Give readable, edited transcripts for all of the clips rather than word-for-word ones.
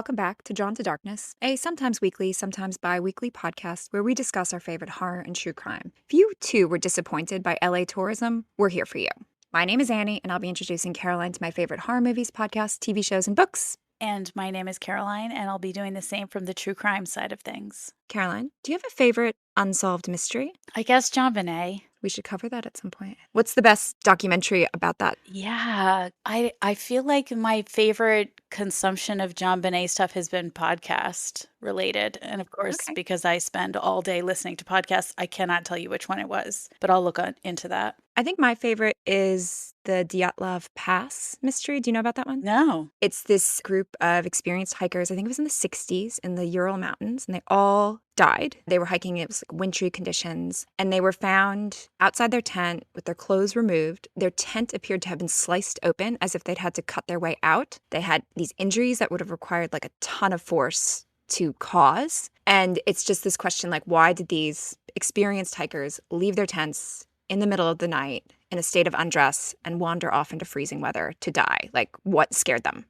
welcome back to Drawn to Darkness, a sometimes weekly, sometimes bi-weekly podcast where we discuss our favorite horror and true crime. If you, too, were disappointed by LA tourism, we're here for you. My name is Annie, and I'll be introducing Caroline to my favorite horror movies, podcasts, TV shows, and books. And my name is Caroline, and I'll be doing the same from the true crime side of things. Caroline, do you have a favorite unsolved mystery? I guess JonBenet. We should cover that at some point. What's the best documentary about that? Yeah, I feel like my favorite consumption of JonBenet stuff has been podcast related. And of course, because I spend all day listening to podcasts, I cannot tell you which one it was, but I'll look into that. I think my favorite is the Dyatlov Pass mystery. Do you know about that one? No. It's this group of experienced hikers. I think it was in the 60s in the Ural Mountains, and they all died. They were hiking, it was like wintry conditions, and they were found outside their tent with their clothes removed. Their tent appeared to have been sliced open as if they'd had to cut their way out. They had these injuries that would have required like a ton of force to cause. And it's just this question, like, why did these experienced hikers leave their tents in the middle of the night in a state of undress and wander off into freezing weather to die? Like, what scared them?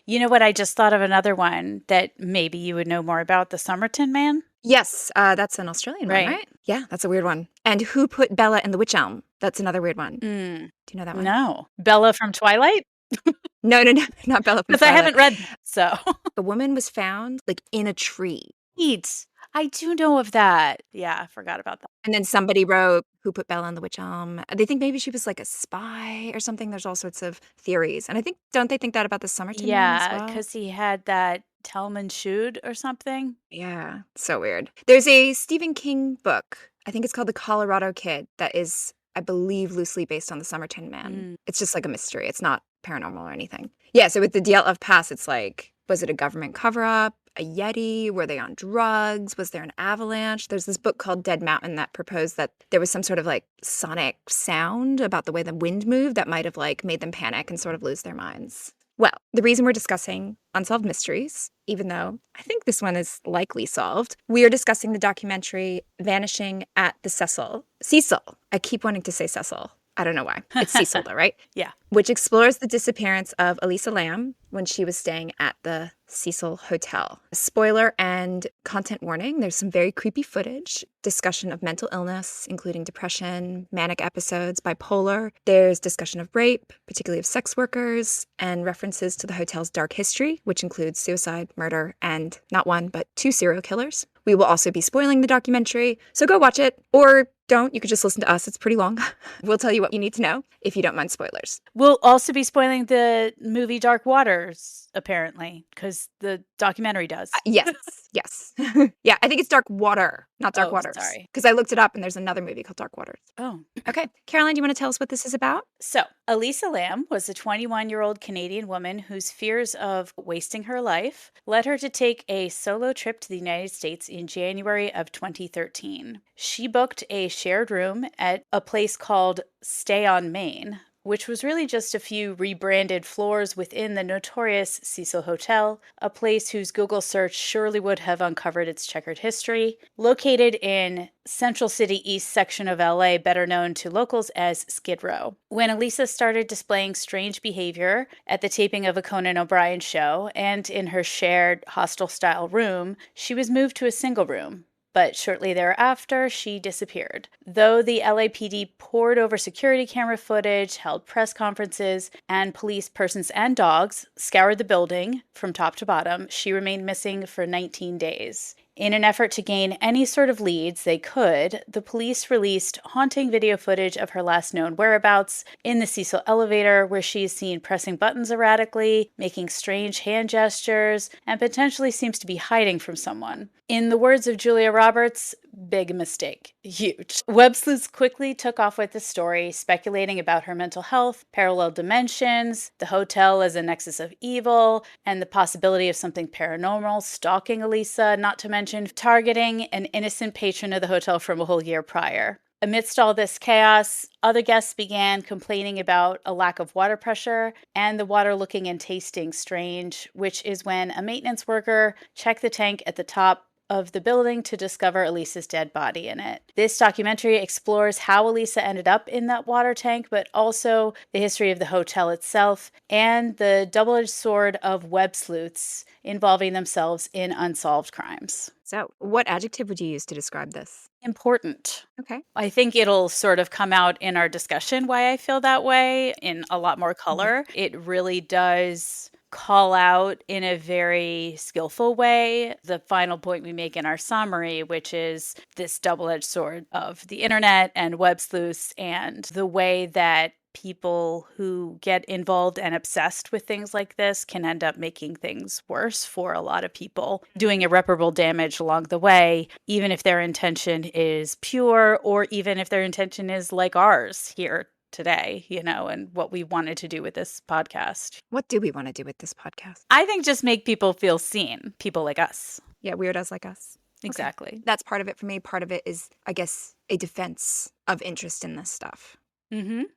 You know what? I just thought of another one that maybe you would know more about, the Somerton Man. Yes, that's an Australian one, right? Yeah, that's a weird one. And Who Put Bella in the Wych Elm? That's another weird one. Do you know that one? No. Bella from Twilight? No, not Bella from Twilight. Because I haven't read that, so. A woman was found, like, in a tree. Neat. I do know of that. Yeah, I forgot about that. And then somebody wrote, Who Put Bella in the Wych Elm? They think maybe she was like a spy or something. There's all sorts of theories. And I think, don't they think that about the Somerton Man as well? Yeah, because he had that Telman Shood or something. Yeah, so weird. There's a Stephen King book, I think it's called The Colorado Kid, that is, I believe, loosely based on the Somerton Man. It's just like a mystery. It's not paranormal or anything. Yeah, so with the Dyatlov Pass, it's like, was it a government cover-up? A Yeti? Were they on drugs? Was there an avalanche? There's this book called Dead Mountain that proposed that there was some sort of like sonic sound about the way the wind moved that might have like made them panic and sort of lose their minds. Well, the reason we're discussing unsolved mysteries, even though I think this one is likely solved, we are discussing the documentary Vanishing at the Cecil. I keep wanting to say Cecil. I don't know why. It's Cecil though, right? Yeah. Which explores the disappearance of Elisa Lam when she was staying at the Cecil Hotel. Spoiler and content warning, there's some very creepy footage, discussion of mental illness, including depression, manic episodes, bipolar. There's discussion of rape, particularly of sex workers, and references to the hotel's dark history, which includes suicide, murder, and not one, but 2 serial killers. We will also be spoiling the documentary, so go watch it, or don't. You could just listen to us. It's pretty long. We'll tell you what you need to know if you don't mind spoilers. We'll also be spoiling the movie Dark Waters, apparently, because the documentary does. Yes. Yeah, I think it's Dark Water, not Dark Waters. Sorry. Because I looked it up and there's another movie called Dark Waters. Oh. Okay. Caroline, do you want to tell us what this is about? So, Elisa Lam was a 21-year-old Canadian woman whose fears of wasting her life led her to take a solo trip to the United States in January of 2013. She booked a shared room at a place called Stay on Main, which was really just a few rebranded floors within the notorious Cecil Hotel, a place whose Google search surely would have uncovered its checkered history, located in Central City East section of LA, better known to locals as Skid Row. When Elisa started displaying strange behavior at the taping of a Conan O'Brien show and in her shared hostel-style room, she was moved to a single room. But shortly thereafter, she disappeared. Though the LAPD pored over security camera footage, held press conferences, and police persons and dogs scoured the building from top to bottom, she remained missing for 19 days. In an effort to gain any sort of leads they could, the police released haunting video footage of her last known whereabouts in the Cecil elevator, where she is seen pressing buttons erratically, making strange hand gestures, and potentially seems to be hiding from someone. In the words of Julia Roberts, big mistake. Huge. Web sleuths quickly took off with the story, speculating about her mental health, parallel dimensions, the hotel as a nexus of evil, and the possibility of something paranormal stalking Elisa, not to mention targeting an innocent patron of the hotel from a whole year prior. Amidst all this chaos, other guests began complaining about a lack of water pressure and the water looking and tasting strange, which is when a maintenance worker checked the tank at the top of the building to discover Elisa's dead body in it. This documentary explores how Elisa ended up in that water tank, but also the history of the hotel itself and the double-edged sword of web sleuths involving themselves in unsolved crimes. So, what adjective would you use to describe this? Important. Okay. I think it'll sort of come out in our discussion why I feel that way in a lot more color. It really does call out in a very skillful way the final point we make in our summary, which is this double-edged sword of the internet and web sleuths and the way that people who get involved and obsessed with things like this can end up making things worse for a lot of people, doing irreparable damage along the way, even if their intention is pure or even if their intention is like ours here today, and what we wanted to do with this podcast. What do we want to do with this podcast? I think just make people feel seen, people like us. Yeah, weirdos like us. Exactly. Okay. That's part of it for me. Part of it is, I guess, a defense of interest in this stuff.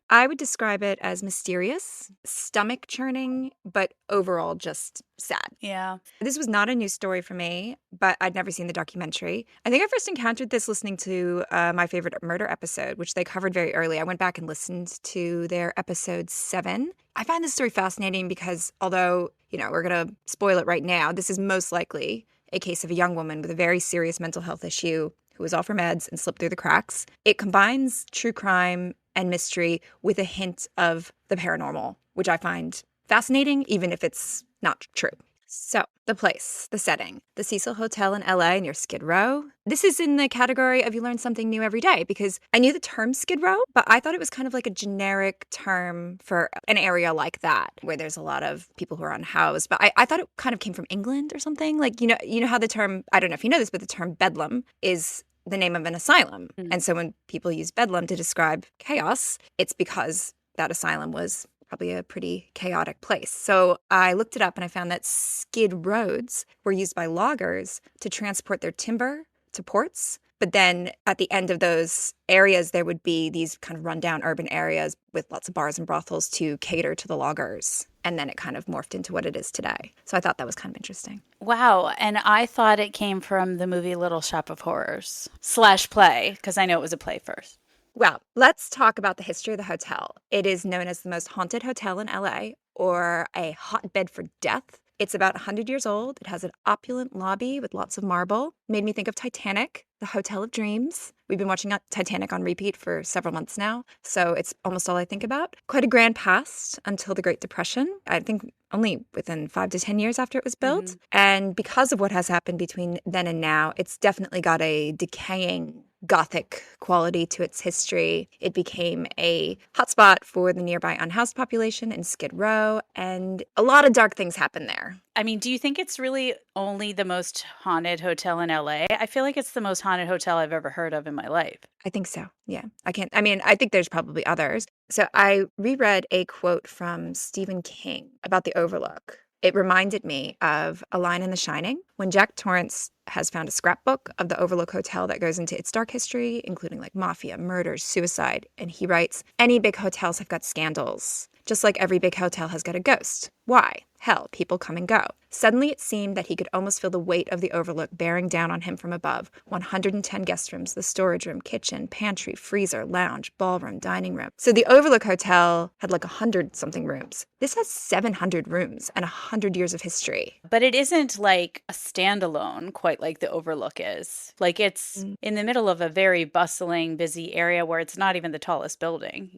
I would describe it as mysterious, stomach-churning, but overall just sad. Yeah. This was not a new story for me, but I'd never seen the documentary. I think I first encountered this listening to my favorite murder episode, which they covered very early. I went back and listened to their episode 7. I find this story fascinating because although, we're going to spoil it right now, this is most likely a case of a young woman with a very serious mental health issue who was off her meds and slipped through the cracks. It combines true crime and mystery with a hint of the paranormal, which I find fascinating, even if it's not true. So, the place, the setting, the Cecil Hotel in LA near Skid Row. This is in the category of you learn something new every day because I knew the term Skid Row, but I thought it was kind of like a generic term for an area like that where there's a lot of people who are unhoused. But I thought it kind of came from England or something. Like, you know how the term, I don't know if you know this, but the term bedlam is the name of an asylum. And so when people use bedlam to describe chaos, it's because that asylum was probably a pretty chaotic place. So I looked it up and I found that skid roads were used by loggers to transport their timber to ports. But then at the end of those areas, there would be these kind of rundown urban areas with lots of bars and brothels to cater to the loggers. And then it kind of morphed into what it is today. So I thought that was kind of interesting. Wow. And I thought it came from the movie Little Shop of Horrors / play, because I know it was a play first. Well, let's talk about the history of the hotel. It is known as the most haunted hotel in LA, or a hotbed for death. It's about 100 years old. It has an opulent lobby with lots of marble. Made me think of Titanic, the Hotel of Dreams. We've been watching Titanic on repeat for several months now, so it's almost all I think about. Quite a grand past until the Great Depression. I think only within 5 to 10 years after it was built. And because of what has happened between then and now, it's definitely got a decaying Gothic quality to its history. It became a hotspot for the nearby unhoused population in Skid Row, and a lot of dark things happen there. I mean, do you think it's really only the most haunted hotel in LA? I feel like it's the most haunted hotel I've ever heard of in my life. I think so. Yeah. I think there's probably others. So I reread a quote from Stephen King about the Overlook. It reminded me of a line in The Shining when Jack Torrance has found a scrapbook of the Overlook Hotel that goes into its dark history, including like mafia, murders, suicide. And he writes, "Any big hotels have got scandals, just like every big hotel has got a ghost. Why? Hell, people come and go." Suddenly it seemed that he could almost feel the weight of the Overlook bearing down on him from above. 110 guest rooms, the storage room, kitchen, pantry, freezer, lounge, ballroom, dining room. So the Overlook Hotel had like 100-something rooms. This has 700 rooms and 100 years of history. But it isn't like a standalone quite like the Overlook is. Like it's in the middle of a very bustling, busy area where it's not even the tallest building,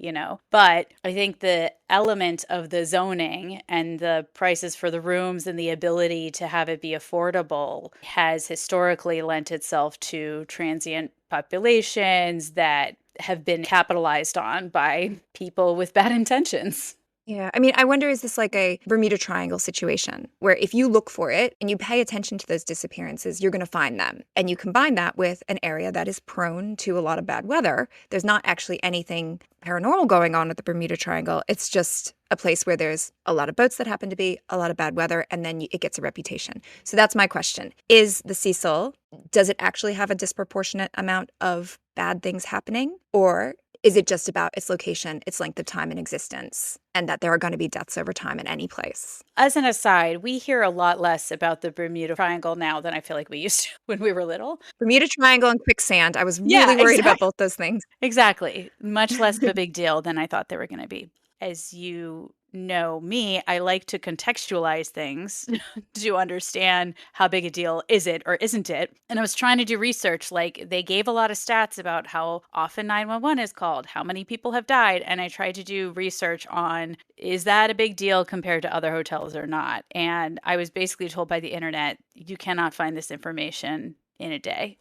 But I think the element of the zoning and the prices for the rooms and the ability to have it be affordable has historically lent itself to transient populations that have been capitalized on by people with bad intentions. Yeah. I mean, I wonder, is this like a Bermuda Triangle situation where if you look for it and you pay attention to those disappearances, you're going to find them. And you combine that with an area that is prone to a lot of bad weather. There's not actually anything paranormal going on at the Bermuda Triangle. It's just a place where there's a lot of boats that happen to be, a lot of bad weather, and then it gets a reputation. So that's my question. Is the Cecil, does it actually have a disproportionate amount of bad things happening? Or is it just about its location, its length of time in existence, and that there are going to be deaths over time in any place? As an aside, we hear a lot less about the Bermuda Triangle now than I feel like we used to when we were little. Bermuda Triangle and quicksand. I was Yeah, really worried about both those things. exactly. Much less of a big deal than I thought they were going to be. As you know me, I like to contextualize things to understand how big a deal is it or isn't it. And I was trying to do research. Like they gave a lot of stats about how often 911 is called, how many people have died. And I tried to do research on is that a big deal compared to other hotels or not? And I was basically told by the internet, you cannot find this information in a day.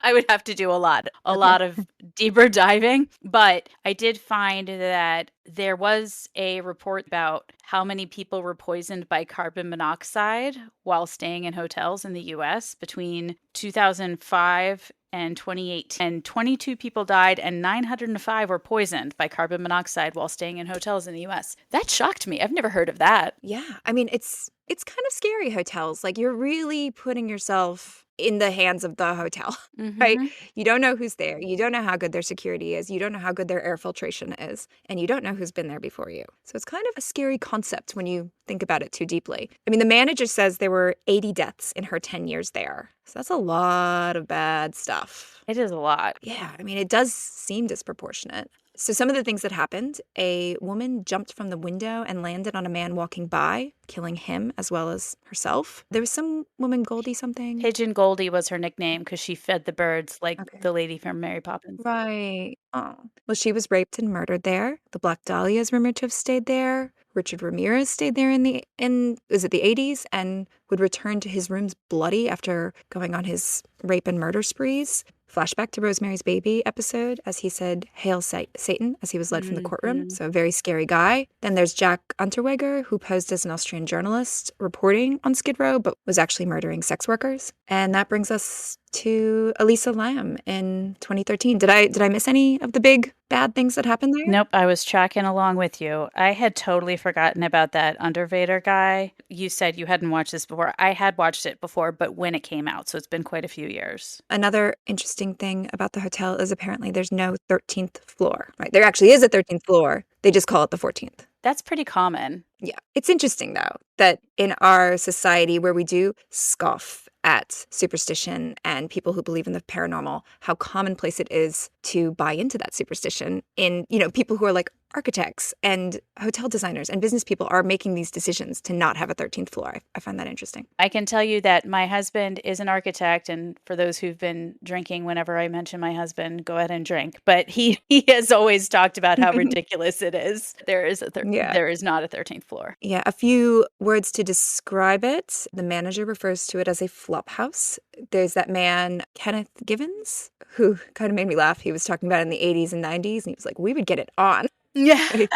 I would have to do a Okay. lot of deeper diving, but I did find that there was a report about how many people were poisoned by carbon monoxide while staying in hotels in the US between 2005 and 2018. And 22 people died and 905 were poisoned by carbon monoxide while staying in hotels in the US. That shocked me. I've never heard of that. Yeah. I mean, it's kind of scary, hotels. Like you're really putting yourself in the hands of the hotel, right? Mhm. You don't know who's there. You don't know how good their security is. You don't know how good their air filtration is. And you don't know who's been there before you. So it's kind of a scary concept when you think about it too deeply. I mean, the manager says there were 80 deaths in her 10 years there. So that's a lot of bad stuff. It is a lot. Yeah, I mean, it does seem disproportionate. So some of the things that happened, a woman jumped from the window and landed on a man walking by, killing him as well as herself. There was some woman, Goldie something. Pigeon Goldie was her nickname because she fed the birds like Okay. the lady from Mary Poppins. Right. Oh. Well, she was raped and murdered there. The Black Dahlia is rumored to have stayed there. Richard Ramirez stayed there in was it the 80s and would return to his rooms bloody after going on his rape and murder sprees. Flashback to Rosemary's Baby episode as he said, "Hail Satan," as he was led from the courtroom. Mhm. So a very scary guy. Then there's Jack Unterweger, who posed as an Austrian journalist reporting on Skid Row, but was actually murdering sex workers. And that brings us to Elisa Lam in 2013. Did I miss any of the big bad things that happened there? Nope, I was tracking along with you. I had totally forgotten about that Undervader guy. You said you hadn't watched this before. I had watched it before, but when it came out, so it's been quite a few years. Another interesting thing about the hotel is apparently there's no 13th floor, right? There actually is a 13th floor. They just call it the 14th. That's pretty common. Yeah. It's interesting, though, that in our society where we do scoff at superstition and people who believe in the paranormal, how commonplace it is to buy into that superstition in, people who are like architects and hotel designers and business people are making these decisions to not have a 13th floor. I find that interesting. I can tell you that my husband is an architect, and for those who've been drinking, whenever I mention my husband, go ahead and drink. But he has always talked about how ridiculous it is. Yeah. There is not a 13th floor. Yeah, a few words to describe it. The manager refers to it as a flop house. There's that man, Kenneth Givens, who kind of made me laugh. He was talking about it in the 80s and 90s, and he was like, we would get it on. Yeah.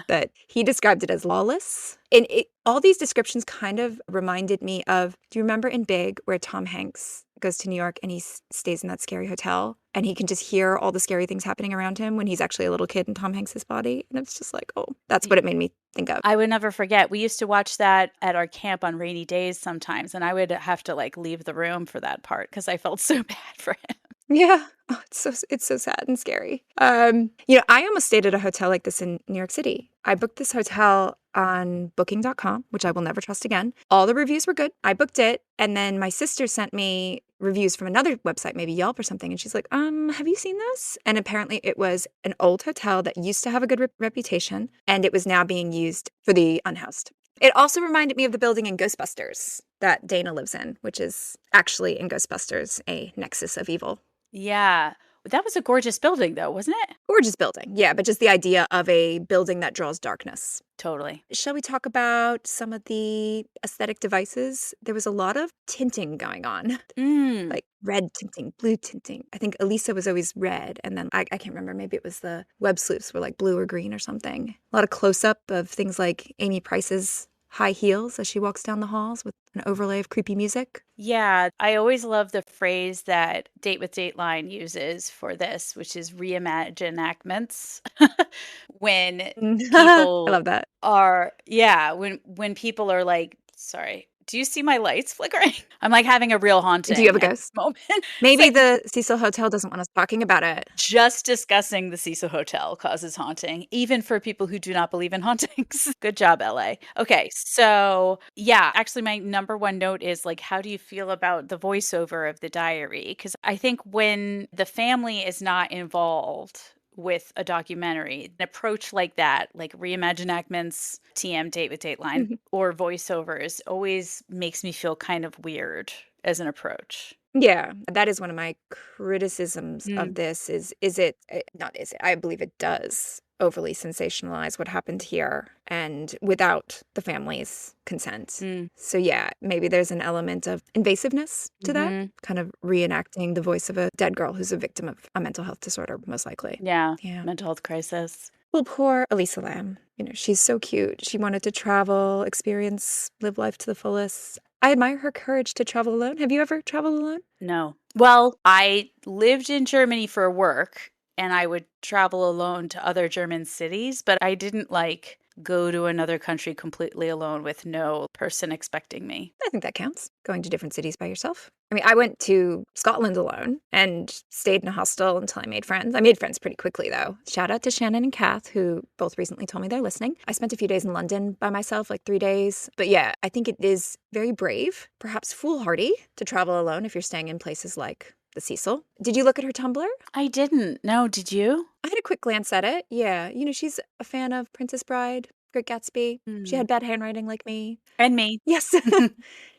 That he described it as lawless. And all these descriptions kind of reminded me of, do you remember in Big where Tom Hanks goes to New York and he stays in that scary hotel and he can just hear all the scary things happening around him when he's actually a little kid in Tom Hanks's body? And it's just like, oh, that's what it made me think of. I would never forget. We used to watch that at our camp on rainy days sometimes, and I would have to leave the room for that part because I felt so bad for him. Yeah. Oh, it's so sad and scary. I almost stayed at a hotel like this in New York City. I booked this hotel on booking.com, which I will never trust again. All the reviews were good. I booked it. And then my sister sent me reviews from another website, maybe Yelp or something. And she's like, have you seen this? And apparently it was an old hotel that used to have a good reputation. And it was now being used for the unhoused. It also reminded me of the building in Ghostbusters that Dana lives in, which is actually in Ghostbusters a nexus of evil. Yeah. That was a gorgeous building, though, wasn't it? Gorgeous building. Yeah, but just the idea of a building that draws darkness. Totally. Shall we talk about some of the aesthetic devices? There was a lot of tinting going on, like red tinting, blue tinting. I think Elisa was always red, and then I can't remember. Maybe it was the web sleuths were like blue or green or something. A lot of close-up of things like Amy Price's high heels as she walks down the halls with an overlay of creepy music. Yeah, I always love the phrase that Date with Dateline uses for this, which is reimagine enactments. When I people love that. are, yeah, when people are like, sorry, Do you see my lights flickering? I'm like having a real Do you have haunting a at this ghost? moment. Maybe the Cecil Hotel doesn't want us talking about it. Just discussing the Cecil Hotel causes haunting, even for people who do not believe in hauntings. Good job, LA. Okay, so yeah, actually, my number one note is like, how do you feel about the voiceover of the diary? Because I think when the family is not involved with a documentary, an approach like that, like Reimagine Ackman's TM Date with Dateline or voiceovers, always makes me feel kind of weird as an approach. Yeah, that is one of my criticisms of Mm, this is it not is it, I believe it does overly sensationalize what happened here and without the family's consent. mm, So yeah, maybe there's an element of invasiveness to that, mhm. kind of reenacting the voice of a dead girl who's a victim of a mental health disorder, most likely. Yeah, Yeah. mental health crisis. Well, poor Elisa Lam. She's so cute. She wanted to travel, experience, live life to the fullest. I admire her courage to travel alone. Have you ever traveled alone? No. Well, I lived in Germany for work and I would travel alone to other German cities, but I didn't like go to another country completely alone with no person expecting me. I think that counts. Going to different cities by yourself. I mean, I went to Scotland alone and stayed in a hostel until I made friends. I made friends pretty quickly, though. Shout out to Shannon and Kath, who both recently told me they're listening. I spent a few days in London by myself, like 3 days. But yeah, I think it is very brave, perhaps foolhardy, to travel alone if you're staying in places like the Cecil. Did you look at her Tumblr? I didn't. No, did you? I had a quick glance at it. Yeah, she's a fan of Princess Bride, Great Gatsby. She Mm. had bad handwriting like me. And me. Yes.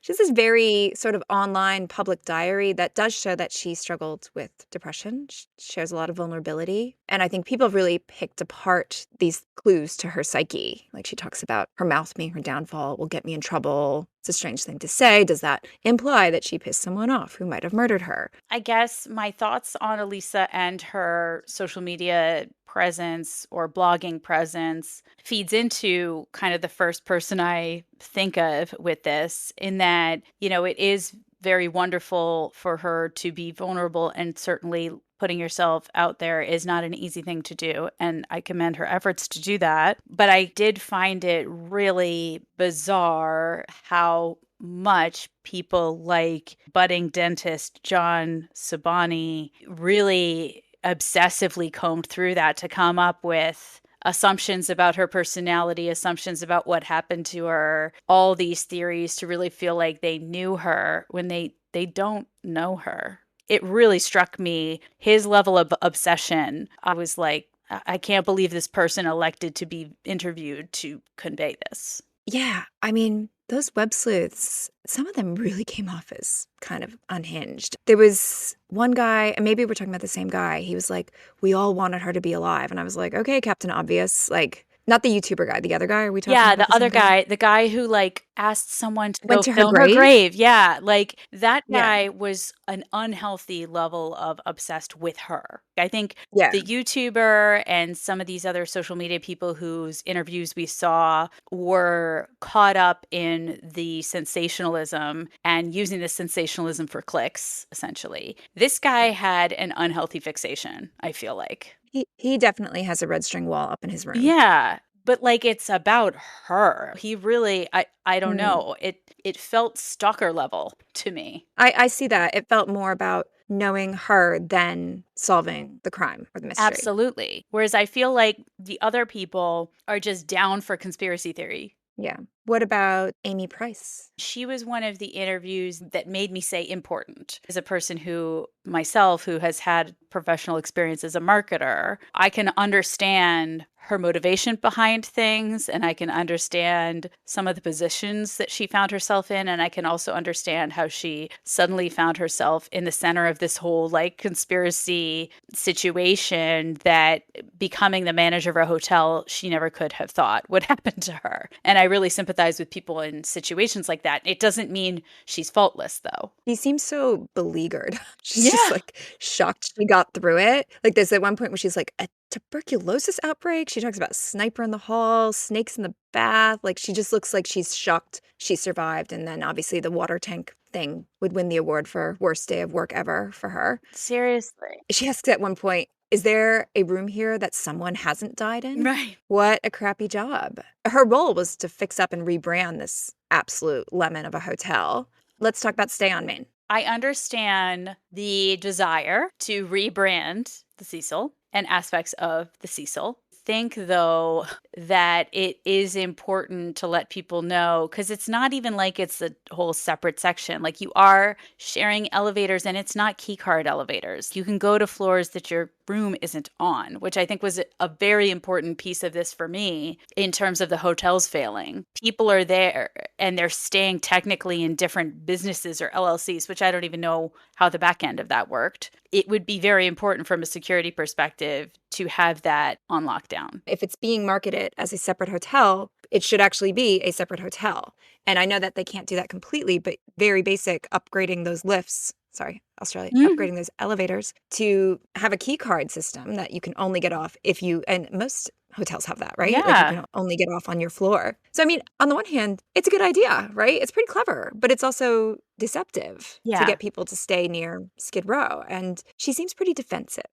She has this very sort of online public diary that does show that she struggled with depression. She shares a lot of vulnerability. And I think people have really picked apart these clues to her psyche. Like she talks about her mouth being her downfall will get me in trouble. It's a strange thing to say. Does that imply that she pissed someone off who might have murdered her? I guess my thoughts on Elisa and her social media presence or blogging presence feeds into kind of the first person I think of with this, in that, it is very wonderful for her to be vulnerable, and certainly putting yourself out there is not an easy thing to do. And I commend her efforts to do that. But I did find it really bizarre how much people like budding dentist John Sabani really obsessively combed through that to come up with assumptions about her personality, assumptions about what happened to her, all these theories to really feel like they knew her when they don't know her. It really struck me, his level of obsession. I was like, I can't believe this person elected to be interviewed to convey this. Yeah, I mean, those web sleuths, some of them really came off as kind of unhinged. There was one guy, and maybe we're talking about the same guy. He was like, we all wanted her to be alive. And I was like, okay, Captain Obvious. Like, not the YouTuber guy, the other guy. Are we talking Yeah, about the the other same guy? guy, the guy who like asked someone to Went go to her film her grave? grave. Yeah, like that Yeah, guy was an unhealthy level of obsessed with her. I think yeah. the YouTuber and some of these other social media people whose interviews we saw were caught up in the sensationalism and using the sensationalism for clicks, essentially. This guy had an unhealthy fixation, I feel like. He definitely has a red string wall up in his room. Yeah, but like it's about her. He really I don't Mm. know. It felt stalker level to me. I see that. It felt more about knowing her than solving the crime or the mystery. Absolutely. Whereas I feel like the other people are just down for conspiracy theory. Yeah. What about Amy Price? She was one of the interviews that made me say important. As a person who has had professional experience as a marketer, I can understand her motivation behind things, and I can understand some of the positions that she found herself in, and I can also understand how she suddenly found herself in the center of this whole like conspiracy situation that becoming the manager of a hotel she never could have thought would happen to her. And I really sympathize with people in situations like that. It doesn't mean she's faultless though. She seems so beleaguered. She's just Yeah. like shocked she got through it. Like there's at one point where she's like, tuberculosis outbreak. She talks about sniper in the hall, snakes in the bath. Like, she just looks like she's shocked she survived. And then obviously the water tank thing would win the award for worst day of work ever for her. Seriously. She asks at one point, is there a room here that someone hasn't died in? Right. What a crappy job. Her role was to fix up and rebrand this absolute lemon of a hotel. Let's talk about Stay on Main. I understand the desire to rebrand the Cecil and aspects of the Cecil. Think, though, that it is important to let people know, because it's not even like it's a whole separate section. Like, you are sharing elevators, and it's not key card elevators. You can go to floors that your room isn't on, which I think was a very important piece of this for me in terms of the hotels failing. People are there and they're staying technically in different businesses or LLCs, which I don't even know how the back end of that worked. It would be very important from a security perspective to have that on lockdown. If it's being marketed as a separate hotel, it should actually be a separate hotel. And I know that they can't do that completely, but very basic, upgrading those lifts. Sorry, Australia, upgrading those elevators to have a key card system that you can only get off if you, and most hotels have that, right? Like, you Yeah. can only get off on your floor. So, I mean, on the one hand, it's a good idea, right? It's pretty clever, but it's also deceptive to Yeah. get people to stay near Skid Row. And she seems pretty defensive.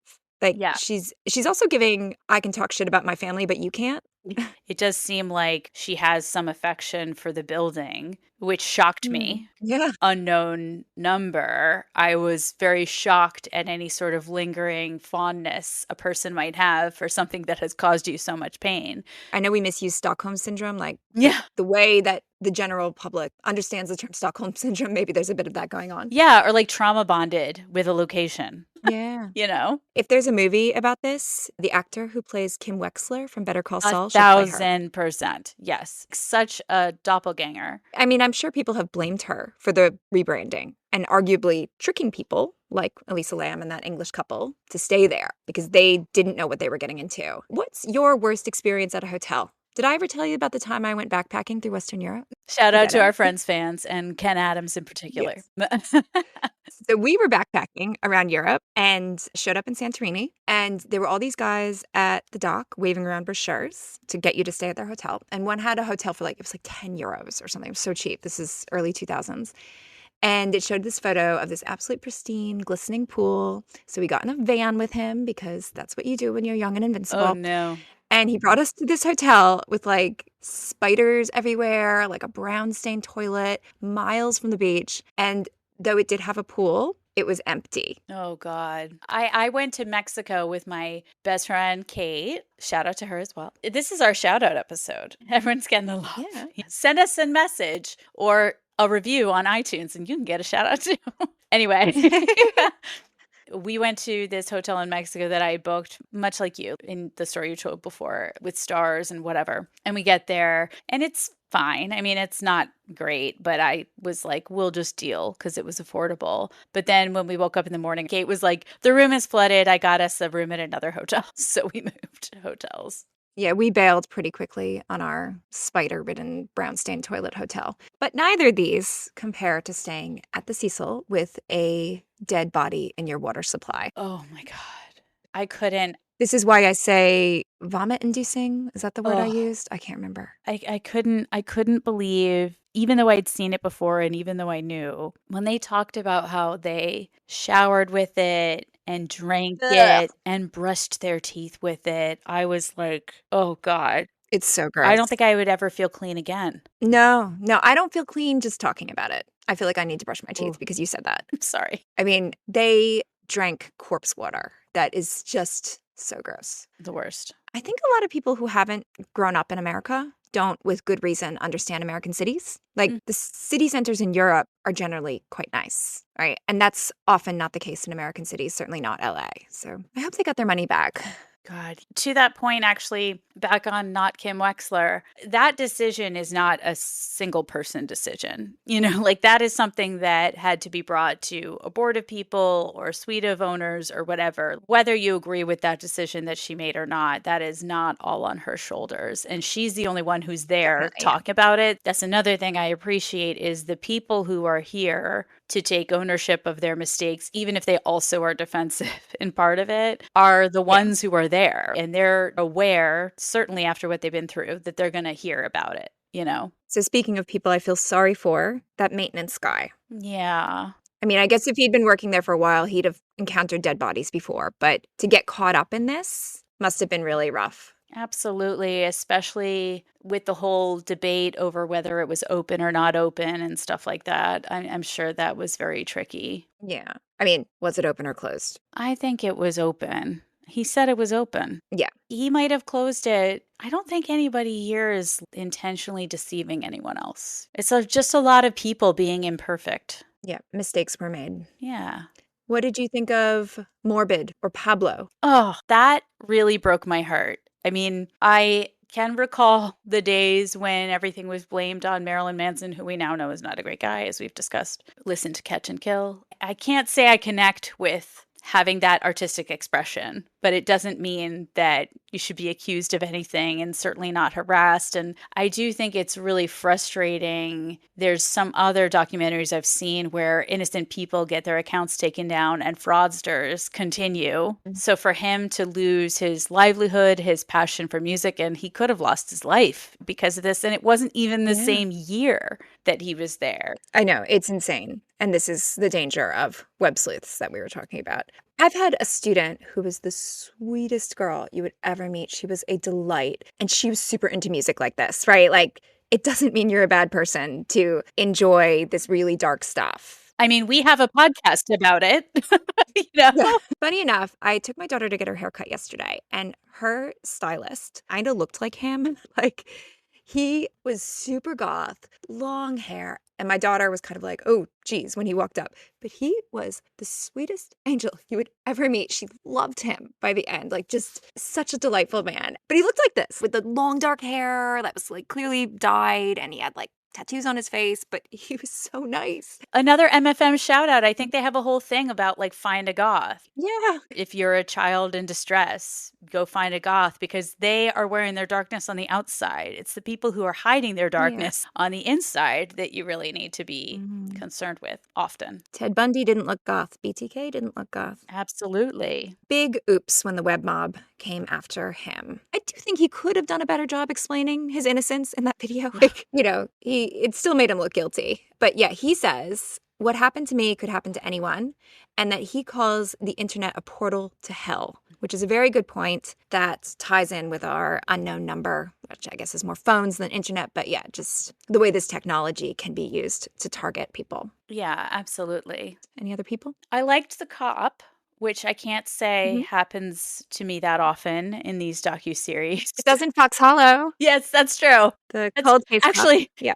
Like, Yeah. she's also giving, I can talk shit about my family, but you can't. It does seem like she has some affection for the building, which shocked me. Yeah. Unknown number. I was very shocked at any sort of lingering fondness a person might have for something that has caused you so much pain. I know we misuse Stockholm Syndrome, like, Yeah. the way that the general public understands the term Stockholm Syndrome, maybe there's a bit of that going on. Yeah, or like trauma bonded with a location, Yeah. you know? If there's a movie about this, the actor who plays Kim Wexler from Better Call Saul should play her. 1,000%. Yes. Such a doppelganger. I mean, I'm sure people have blamed her for the rebranding and arguably tricking people like Elisa Lam and that English couple to stay there because they didn't know what they were getting into. What's your worst experience at a hotel? Did I ever tell you about the time I went backpacking through Western Europe? Shout out to Ditto. our Friends fans and Ken Adams in particular. So we were backpacking around Europe and showed up in Santorini, and there were all these guys at the dock waving around brochures to get you to stay at their hotel. And one had a hotel for, like, it was like 10 euros or something. It was so cheap. This is early 2000s. And it showed this photo of this absolute pristine, glistening pool. So we got in a van with him because that's what you do when you're young and invincible. Oh, no. And he brought us to this hotel with, like, spiders everywhere, like a brown stained toilet, miles from the beach. And though it did have a pool, it was empty. Oh, God. I went to Mexico with my best friend, Kate. Shout out to her as well. This is our shout out episode. Everyone's getting the love. Yeah. Send us a message or a review on iTunes and you can get a shout out too. Anyway. We went to this hotel in Mexico that I booked, much like you in the story you told before, with stars and whatever. And we get there and it's fine. I mean, it's not great, but I was like, we'll just deal because it was affordable. But then when we woke up in the morning, Kate was like, the room is flooded. I got us a room at another hotel. So we moved hotels. Yeah, we bailed pretty quickly on our spider-ridden brown-stained toilet hotel. But neither of these compare to staying at the Cecil with a dead body in your water supply. Oh my God. I couldn't. This is why I say vomit-inducing. Is that the word I Ugh. used? I can't remember. I couldn't believe, even though I'd seen it before and even though I knew, when they talked about how they showered with it and drank it and brushed their teeth with it, I was like, oh God. It's so gross. I don't think I would ever feel clean again. No, I don't feel clean just talking about it. I feel like I need to brush my teeth Ooh. because you said that. I'm sorry. I mean, they drank corpse water. That is just so gross. The worst. I think a lot of people who haven't grown up in America don't, with good reason, understand American cities. Like, the city centers in Europe are generally quite nice, right? And that's often not the case in American cities, certainly not LA. So I hope they got their money back. God. To that point, actually, back on not Kim Wexler, that decision is not a single person decision. You know, like that is something that had to be brought to a board of people or a suite of owners or whatever. Whether you agree with that decision that she made or not, that is not all on her shoulders. And she's the only one who's there Definitely, talking about it. That's another thing I appreciate is the people who are here to take ownership of their mistakes, even if they also are defensive in part of it, are the Yeah. ones who are there. And they're aware, certainly after what they've been through, that they're going to hear about it, you know? So speaking of people I feel sorry for, that maintenance guy. Yeah. I mean, I guess if he'd been working there for a while, he'd have encountered dead bodies before, but to get caught up in this must have been really rough. Absolutely, especially with the whole debate over whether it was open or not open and stuff like that. I'm sure that was very tricky. Yeah. I mean, was it open or closed? I think it was open. He said it was open. Yeah. He might have closed it. I don't think anybody here is intentionally deceiving anyone else. It's just a lot of people being imperfect. Yeah. Mistakes were made. Yeah. What did you think of Morbid or Pablo? Oh, that really broke my heart. I mean, I can recall the days when everything was blamed on Marilyn Manson, who we now know is not a great guy, as we've discussed. Listen to Catch and Kill. I can't say I connect with having that artistic expression, but it doesn't mean that you should be accused of anything and certainly not harassed. And I do think it's really frustrating. There's some other documentaries I've seen where innocent people get their accounts taken down and fraudsters continue. So for him to lose his livelihood, his passion for music, and he could have lost his life because of this. And it wasn't even the same year that he was there. I know, it's insane. And this is the danger of web sleuths that we were talking about. I've had a student who was the sweetest girl you would ever meet. She was a delight. And she was super into music like this, right? Like, it doesn't mean you're a bad person to enjoy this really dark stuff. I mean, we have a podcast about it. You know? Yeah. Funny enough, I took my daughter to get her haircut yesterday, and her stylist kind of looked like him. Like, he was super goth, long hair. And my daughter was kind of like, oh, geez, when he walked up. But he was the sweetest angel you would ever meet. She loved him by the end. Like, just such a delightful man. But he looked like this with the long dark hair that was like clearly dyed. And he had like tattoos on his face, but he was so nice. Another MFM shout out. I think they have a whole thing about like find a goth. Yeah. If you're a child in distress, go find a goth because they are wearing their darkness on the outside. It's the people who are hiding their darkness on the inside that you really need to be concerned with often. Ted Bundy didn't look goth. BTK didn't look goth. Absolutely. Big oops when the web mob came after him. I do think he could have done a better job explaining his innocence in that video. Like, you know, it still made him look guilty. But yeah, he says, what happened to me could happen to anyone, and that he calls the internet a portal to hell, which is a very good point that ties in with our unknown number, which I guess is more phones than internet. But yeah, just the way this technology can be used to target people. Yeah, absolutely. Any other people? I liked the cop, which I can't say happens to me that often in these docuseries. It does in Fox Hollow. Yes, that's true. The cold case actually, yeah.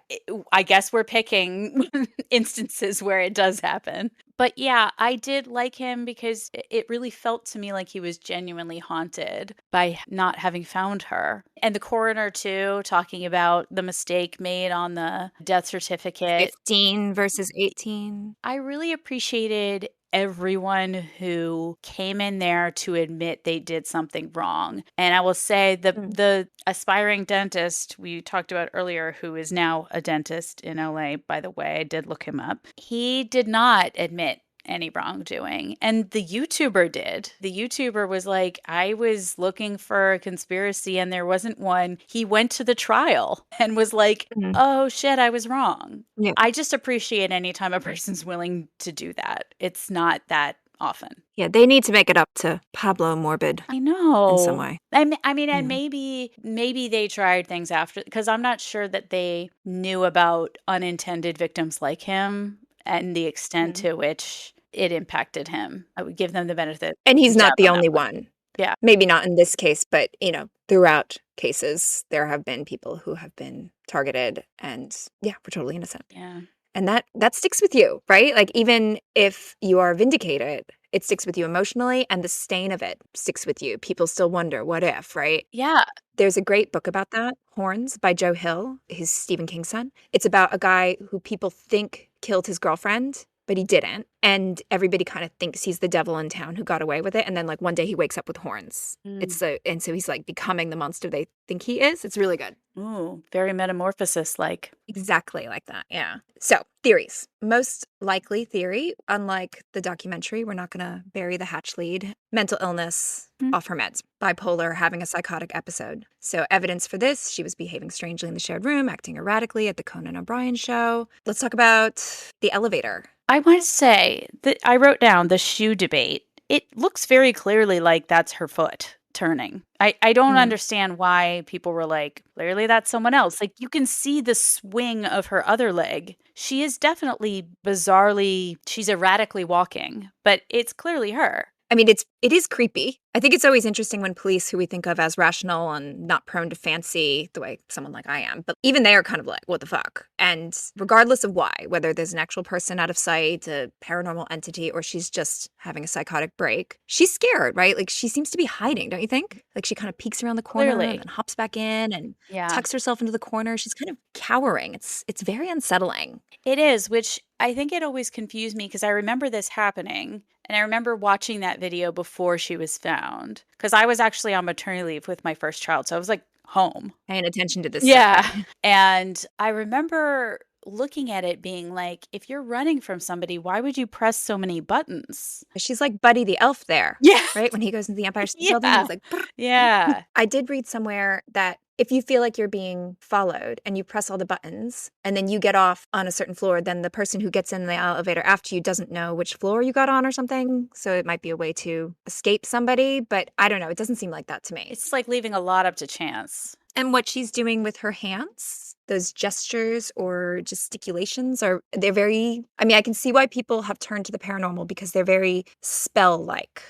I guess we're picking instances where it does happen. But yeah, I did like him because it really felt to me like he was genuinely haunted by not having found her. And the coroner, too, talking about the mistake made on the death certificate. 15 versus 18. I really appreciated everyone who came in there to admit they did something wrong. And I will say the aspiring dentist we talked about earlier, who is now a dentist in LA, by the way, I did look him up. He did not admit any wrongdoing. And the YouTuber did. The YouTuber was like, I was looking for a conspiracy and there wasn't one. He went to the trial and was like, oh shit, I was wrong. Yeah. I just appreciate any time a person's willing to do that. It's not that often. Yeah, they need to make it up to Pablo Morbid. I know. In some way. I mean, and maybe they tried things after, because I'm not sure that they knew about unintended victims like him and the extent to which it impacted him. I would give them the benefit. And he's not the only one. Yeah. Maybe not in this case, but, you know, throughout cases, there have been people who have been targeted and, yeah, we're totally innocent. Yeah. And that sticks with you, right? Like, even if you are vindicated, it sticks with you emotionally, and the stain of it sticks with you. People still wonder, what if, right? Yeah. There's a great book about that, Horns, by Joe Hill, his Stephen King son. It's about a guy who people think killed his girlfriend, but he didn't. And everybody kind of thinks he's the devil in town who got away with it. And then like one day he wakes up with horns. And so he's like becoming the monster they think he is. It's really good. Ooh, very metamorphosis like. Exactly like that. Yeah. So, theories. Most likely theory, unlike the documentary, we're not going to bury the hatch lead. Mental illness, off her meds, bipolar, having a psychotic episode. So, evidence for this, she was behaving strangely in the shared room, acting erratically at the Conan O'Brien show. Let's talk about the elevator. I want to say that I wrote down the shoe debate. It looks very clearly like that's her foot turning. I don't understand why people were like, clearly that's someone else. Like, you can see the swing of her other leg. She is definitely bizarrely, she's erratically walking, but it's clearly her. I mean, it is creepy. I think it's always interesting when police, who we think of as rational and not prone to fancy the way someone like I am, but even they are kind of like, what the fuck? And regardless of why, whether there's an actual person out of sight, a paranormal entity, or she's just having a psychotic break, she's scared, right? Like, she seems to be hiding, don't you think? Like, she kind of peeks around the corner and then hops back in and tucks herself into the corner. She's kind of cowering. It's very unsettling. It is, which I think it always confused me because I remember this happening. And I remember watching that video before she was found because I was actually on maternity leave with my first child. So I was like home. Paying attention to this Yeah. stuff. And I remember looking at it being like, if you're running from somebody, why would you press so many buttons? She's like Buddy the elf there. Yeah. Right? When he goes into the Empire State Building, he's like, brr. Yeah. I did read somewhere that if you feel like you're being followed and you press all the buttons and then you get off on a certain floor, then the person who gets in the elevator after you doesn't know which floor you got on or something. So it might be a way to escape somebody. But I don't know. It doesn't seem like that to me. It's like leaving a lot up to chance. And what she's doing with her hands, those gestures or gesticulations they're very, I mean, I can see why people have turned to the paranormal because they're very spell-like,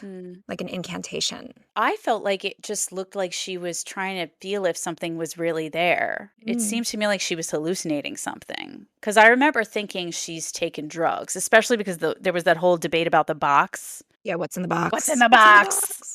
like an incantation. I felt like it just looked like she was trying to feel if something was really there. It seemed to me like she was hallucinating something. Because I remember thinking she's taken drugs, especially because there was that whole debate about the box. Yeah, what's in the box? What's in the box?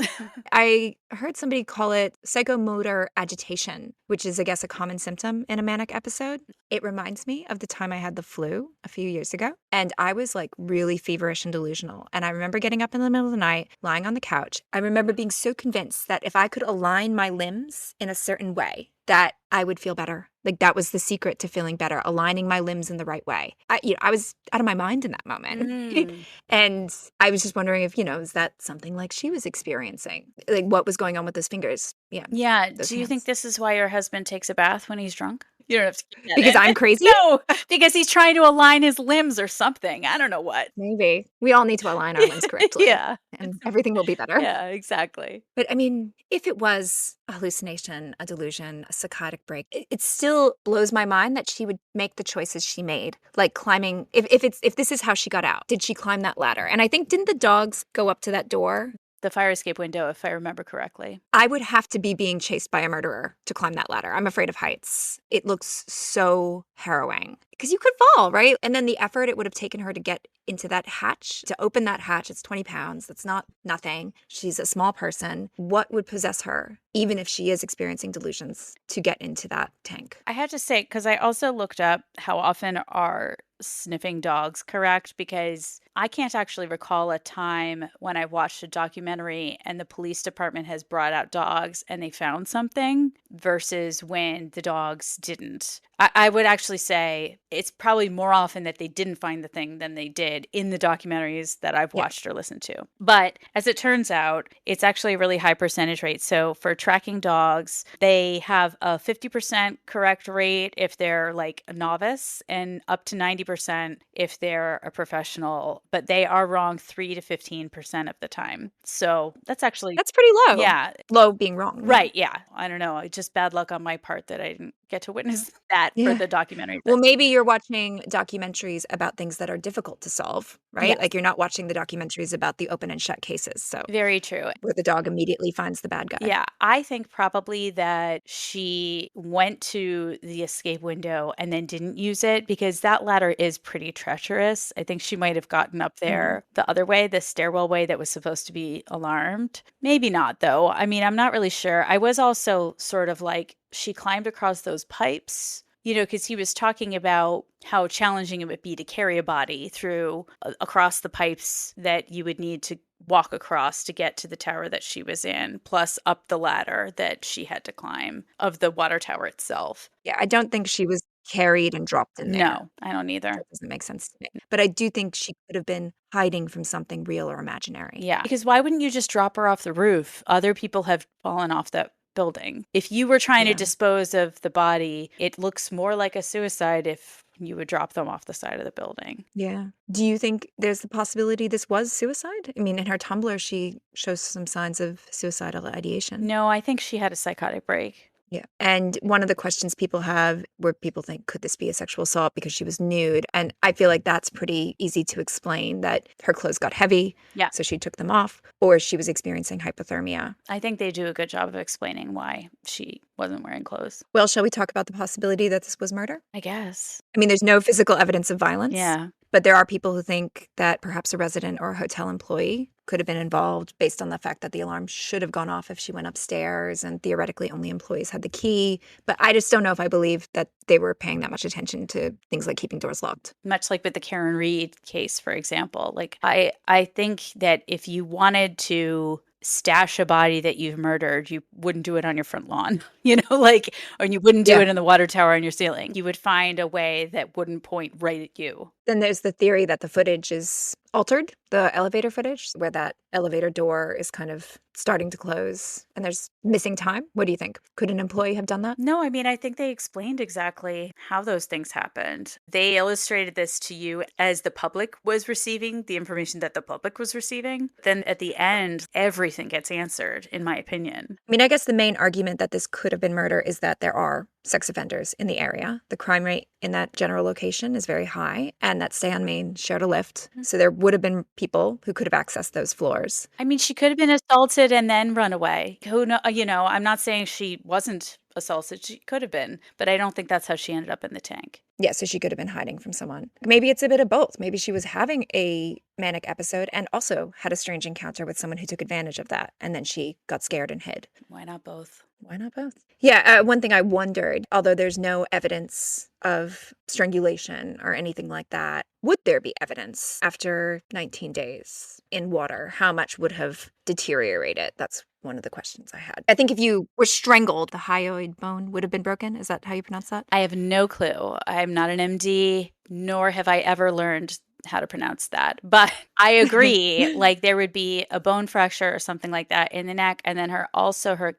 I heard somebody call it psychomotor agitation, which is, I guess, a common symptom in a manic episode. It reminds me of the time I had the flu a few years ago, and I was like really feverish and delusional. And I remember getting up in the middle of the night, lying on the couch. I remember being so convinced that if I could align my limbs in a certain way, that I would feel better. Like, that was the secret to feeling better, aligning my limbs in the right way. I was out of my mind in that moment. And I was just wondering if, is that something like she was experiencing? Like, what was going on with those fingers? Yeah. Yeah. Do you think this is why your husband takes a bath when he's drunk? You don't have to keep that because in. I'm crazy? No, because he's trying to align his limbs or something. I don't know what. Maybe. We all need to align our limbs correctly. Yeah. And everything will be better. Yeah, exactly. But I mean, if it was a hallucination, a delusion, a psychotic break, it still blows my mind that she would make the choices she made. Like climbing, if this is how she got out, did she climb that ladder? And I think, didn't the dogs go up to that door? The fire escape window, if I remember correctly. I would have to be being chased by a murderer to climb that ladder. I'm afraid of heights. It looks so harrowing because you could fall, right? And then the effort it would have taken her to get into that hatch, to open that hatch, it's 20 pounds. That's not nothing. She's a small person. What would possess her, even if she is experiencing delusions, to get into that tank? I had to say, because I also looked up how often are sniffing dogs correct, because I can't actually recall a time when I watched a documentary and the police department has brought out dogs and they found something versus when the dogs didn't. I would actually say it's probably more often that they didn't find the thing than they did in the documentaries that I've watched or listened to. But as it turns out, it's actually a really high percentage rate. So for tracking dogs, they have a 50% correct rate if they're like a novice and up to 90% if they're a professional, but they are wrong 3 to 15% of the time. So that's pretty low. Yeah. Low being wrong. Right. Yeah. I don't know. Just bad luck on my part that I didn't get to witness that for the documentary. Well, maybe you're watching documentaries about things that are difficult to solve, right? Yes. Like, you're not watching the documentaries about the open and shut cases. So very true. Where the dog immediately finds the bad guy. Yeah. I think probably that she went to the escape window and then didn't use it because that ladder is pretty treacherous. I think she might have gotten up there the other way, the stairwell way that was supposed to be alarmed. Maybe not, though. I mean, I'm not really sure. I was also sort of like, she climbed across those pipes, Because he was talking about how challenging it would be to carry a body through across the pipes that you would need to walk across to get to the tower that she was in, plus up the ladder that she had to climb of the water tower itself. Yeah, I don't think she was carried and dropped in there. No, I don't either. That doesn't make sense to me. But I do think she could have been hiding from something real or imaginary. Yeah, because why wouldn't you just drop her off the roof? Other people have fallen off that building. If you were trying to dispose of the body, it looks more like a suicide if you would drop them off the side of the building. Yeah. Do you think there's the possibility this was suicide? I mean, in her Tumblr, she shows some signs of suicidal ideation. No, I think she had a psychotic break. Yeah. And one of the questions people have where people think, could this be a sexual assault because she was nude? And I feel like that's pretty easy to explain, that her clothes got heavy. Yeah. So she took them off, or she was experiencing hypothermia. I think they do a good job of explaining why she wasn't wearing clothes. Well, shall we talk about the possibility that this was murder? I guess. I mean, there's no physical evidence of violence. Yeah. But there are people who think that perhaps a resident or a hotel employee could have been involved based on the fact that the alarm should have gone off if she went upstairs, and theoretically only employees had the key. But I just don't know if I believe that they were paying that much attention to things like keeping doors locked. Much like with the Karen Reed case, for example. Like, I think that if you wanted to stash a body that you've murdered, you wouldn't do it on your front lawn, or you wouldn't do it in the water tower on your ceiling. You would find a way that wouldn't point right at you. Then there's the theory that the footage is altered, the elevator footage, where that elevator door is kind of starting to close and there's missing time. What do you think? Could an employee have done that? No, I mean, I think they explained exactly how those things happened. They illustrated this to you as the public was receiving the information that the public was receiving. Then at the end, everything gets answered, in my opinion. I mean, I guess the main argument that this could have been murder is that there are sex offenders in the area. The crime rate in that general location is very high, and that Stay on Main shared a lift. So there would have been people who could have accessed those floors. I mean, she could have been assaulted and then run away. Who know? I'm not saying she wasn't assaulted. She could have been, but I don't think that's how she ended up in the tank. Yeah, so she could have been hiding from someone. Maybe it's a bit of both. Maybe she was having a manic episode and also had a strange encounter with someone who took advantage of that, and then she got scared and hid. Why not both? Why not both? Yeah, one thing I wondered, although there's no evidence of strangulation or anything like that, would there be evidence after 19 days in water? How much would have deteriorated? That's one of the questions I had. I think if you were strangled, the hyoid bone would have been broken. Is that how you pronounce that? I have no clue. I'm not an MD, nor have I ever learned how to pronounce that. But I agree, like there would be a bone fracture or something like that in the neck. And then her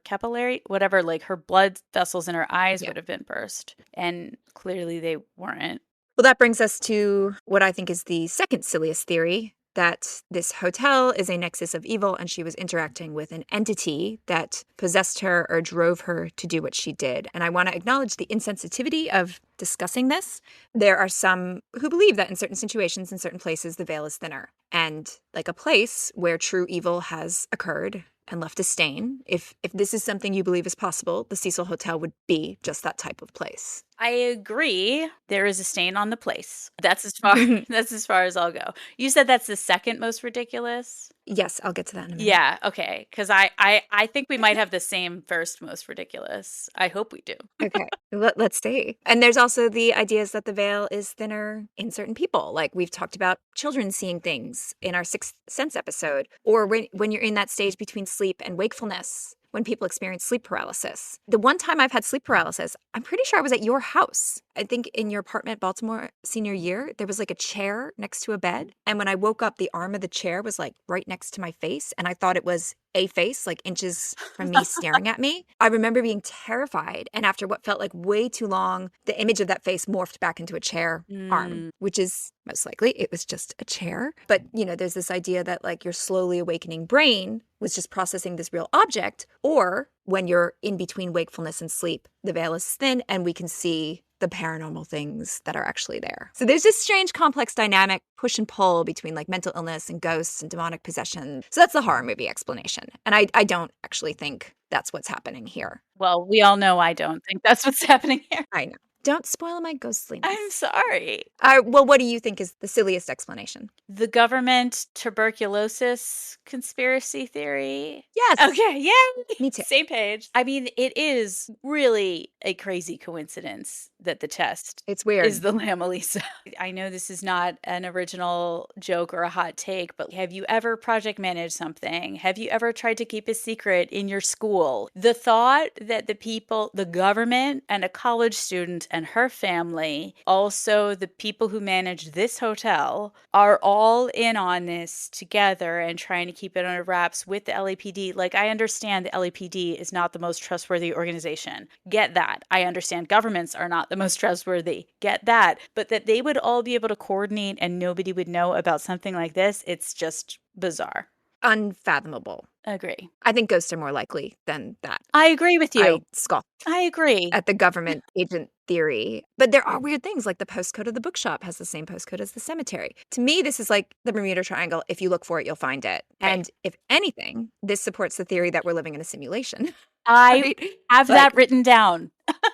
capillary, whatever, like her blood vessels in her eyes would have been burst. And clearly they weren't. Well, that brings us to what I think is the second silliest theory, that this hotel is a nexus of evil and she was interacting with an entity that possessed her or drove her to do what she did. And I want to acknowledge the insensitivity of discussing this. There are some who believe that in certain situations, in certain places, the veil is thinner. And like a place where true evil has occurred and left a stain, if this is something you believe is possible, the Cecil Hotel would be just that type of place. I agree. There is a stain on the place. That's as far as I'll go. You said that's the second most ridiculous? Yes, I'll get to that in a minute. Yeah, okay. Because I think we might have the same first most ridiculous. I hope we do. Okay, let's see. And there's also the ideas that the veil is thinner in certain people. Like we've talked about children seeing things in our Sixth Sense episode, or when you're in that stage between sleep and wakefulness, when people experience sleep paralysis. The one time I've had sleep paralysis, I'm pretty sure I was at your house. I think in your apartment, Baltimore, senior year, there was like a chair next to a bed. And when I woke up, the arm of the chair was like right next to my face. And I thought it was a face, like inches from me staring at me. I remember being terrified. And after what felt like way too long, the image of that face morphed back into a chair arm, which is most likely it was just a chair. But, there's this idea that like your slowly awakening brain was just processing this real object, or when you're in between wakefulness and sleep, the veil is thin and we can see the paranormal things that are actually there. So there's this strange complex dynamic push and pull between like mental illness and ghosts and demonic possession. So that's the horror movie explanation. And I don't actually think that's what's happening here. Well, we all know I don't think that's what's happening here. I know. Don't spoil my ghostliness. I'm sorry. Well, what do you think is the silliest explanation? The government tuberculosis conspiracy theory. Yes. Okay, yeah. Me too. Same page. I mean, it is really a crazy coincidence that the test It's weird. is the Lam Elisa. I know this is not an original joke or a hot take, but have you ever project managed something? Have you ever tried to keep a secret in your school? The thought that the government and a college student and her family, also the people who manage this hotel, are all in on this together and trying to keep it under wraps with the LAPD. Like, I understand the LAPD is not the most trustworthy organization. Get that. I understand governments are not the most trustworthy. Get that. But that they would all be able to coordinate and nobody would know about something like this, it's just bizarre. Unfathomable. Agree. I think ghosts are more likely than that. I agree with you. I scoff I agree. at the government agent theory. But there are weird things, like the postcode of the bookshop has the same postcode as the cemetery. To me, this is like the Bermuda Triangle. If you look for it, you'll find it. Right. And if anything, this supports the theory that we're living in a simulation. I Right? have that written down.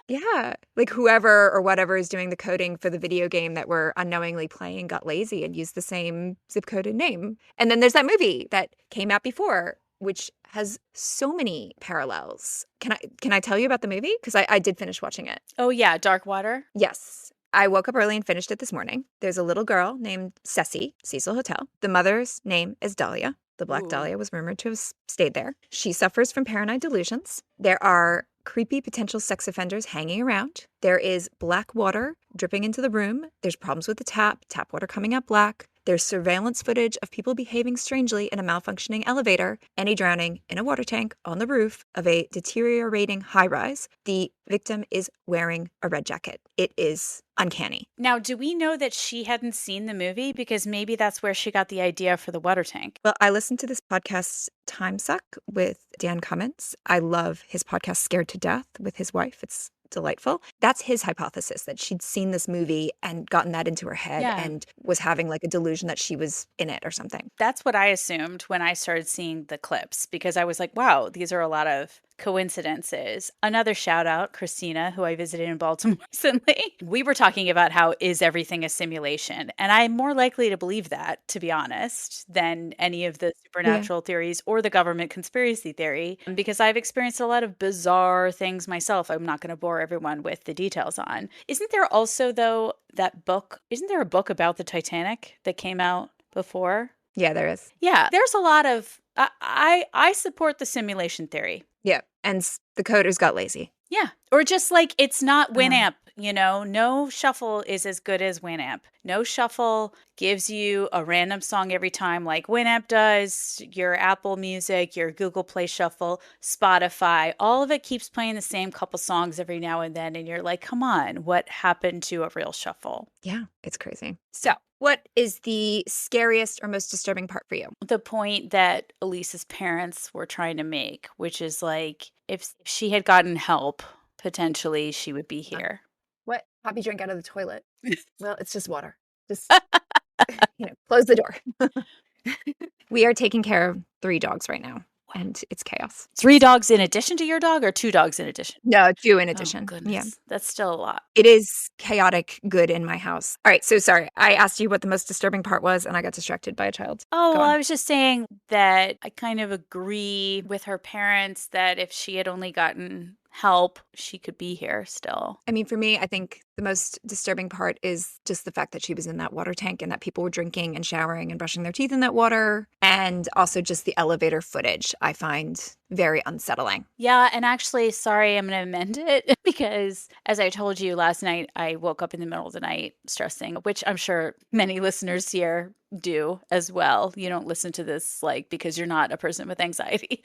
Yeah. Like whoever or whatever is doing the coding for the video game that we're unknowingly playing got lazy and used the same zip coded name. And then there's that movie that came out before, which has so many parallels. Can I tell you about the movie? Because I did finish watching it. Oh, yeah. Dark Water. Yes. I woke up early and finished it this morning. There's a little girl named Cecil Hotel. The mother's name is Dahlia. The Black Ooh. Dahlia was rumored to have stayed there. She suffers from paranoid delusions. There are creepy potential sex offenders hanging around. There is black water dripping into the room. There's problems with the tap water coming out black. There's surveillance footage of people behaving strangely in a malfunctioning elevator, any drowning in a water tank on the roof of a deteriorating high-rise. The victim is wearing a red jacket. It is uncanny. Now, do we know that she hadn't seen the movie? Because maybe that's where she got the idea for the water tank. Well, I listened to this podcast, Time Suck, with Dan Cummins. I love his podcast, Scared to Death, with his wife. It's delightful. That's his hypothesis, that she'd seen this movie and gotten that into her head and was having like a delusion that she was in it or something. That's what I assumed when I started seeing the clips, because I was like, wow, these are a lot of coincidences. Another shout out, Christina, who I visited in Baltimore recently. We were talking about how is everything a simulation? And I'm more likely to believe that, to be honest, than any of the supernatural theories or the government conspiracy theory, because I've experienced a lot of bizarre things myself. I'm not going to bore everyone with the details on. Isn't there also, though, that book? Isn't there a book about the Titanic that came out before? Yeah, there is. Yeah, there's a lot of, I support the simulation theory. Yeah, and the coders got lazy. Yeah, or just like it's not Winamp, you know, no shuffle is as good as Winamp. No shuffle gives you a random song every time like Winamp does, your Apple Music, your Google Play Shuffle, Spotify, all of it keeps playing the same couple songs every now and then. And you're like, come on, what happened to a real shuffle? Yeah, it's crazy. So what is the scariest or most disturbing part for you? The point that Elisa's parents were trying to make, which is like, if she had gotten help, potentially she would be here. What? Poppy drank out of the toilet. Well, it's just water. Just, close the door. We are taking care of 3 dogs right now, and it's chaos. 3 dogs in addition to your dog, or 2 dogs in addition? No, 2 in addition. Oh, goodness. Yeah. That's still a lot. It is chaotic good in my house. All right, so sorry. I asked you what the most disturbing part was, and I got distracted by a child. Oh, well, I was just saying that I kind of agree with her parents that if she had only gotten help, she could be here still. I mean, for me, I think the most disturbing part is just the fact that she was in that water tank and that people were drinking and showering and brushing their teeth in that water. And also just the elevator footage I find very unsettling. Yeah, and actually, sorry, I'm going to amend it because as I told you last night, I woke up in the middle of the night stressing, which I'm sure many listeners here do as well. You don't listen to this because you're not a person with anxiety.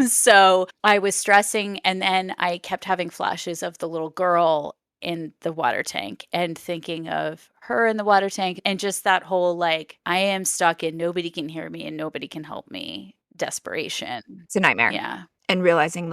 So I was stressing, and then I kept having flashes of the little girl in the water tank and thinking of her in the water tank, and just that whole I am stuck and nobody can hear me and nobody can help me desperation. It's a nightmare. Yeah. And realizing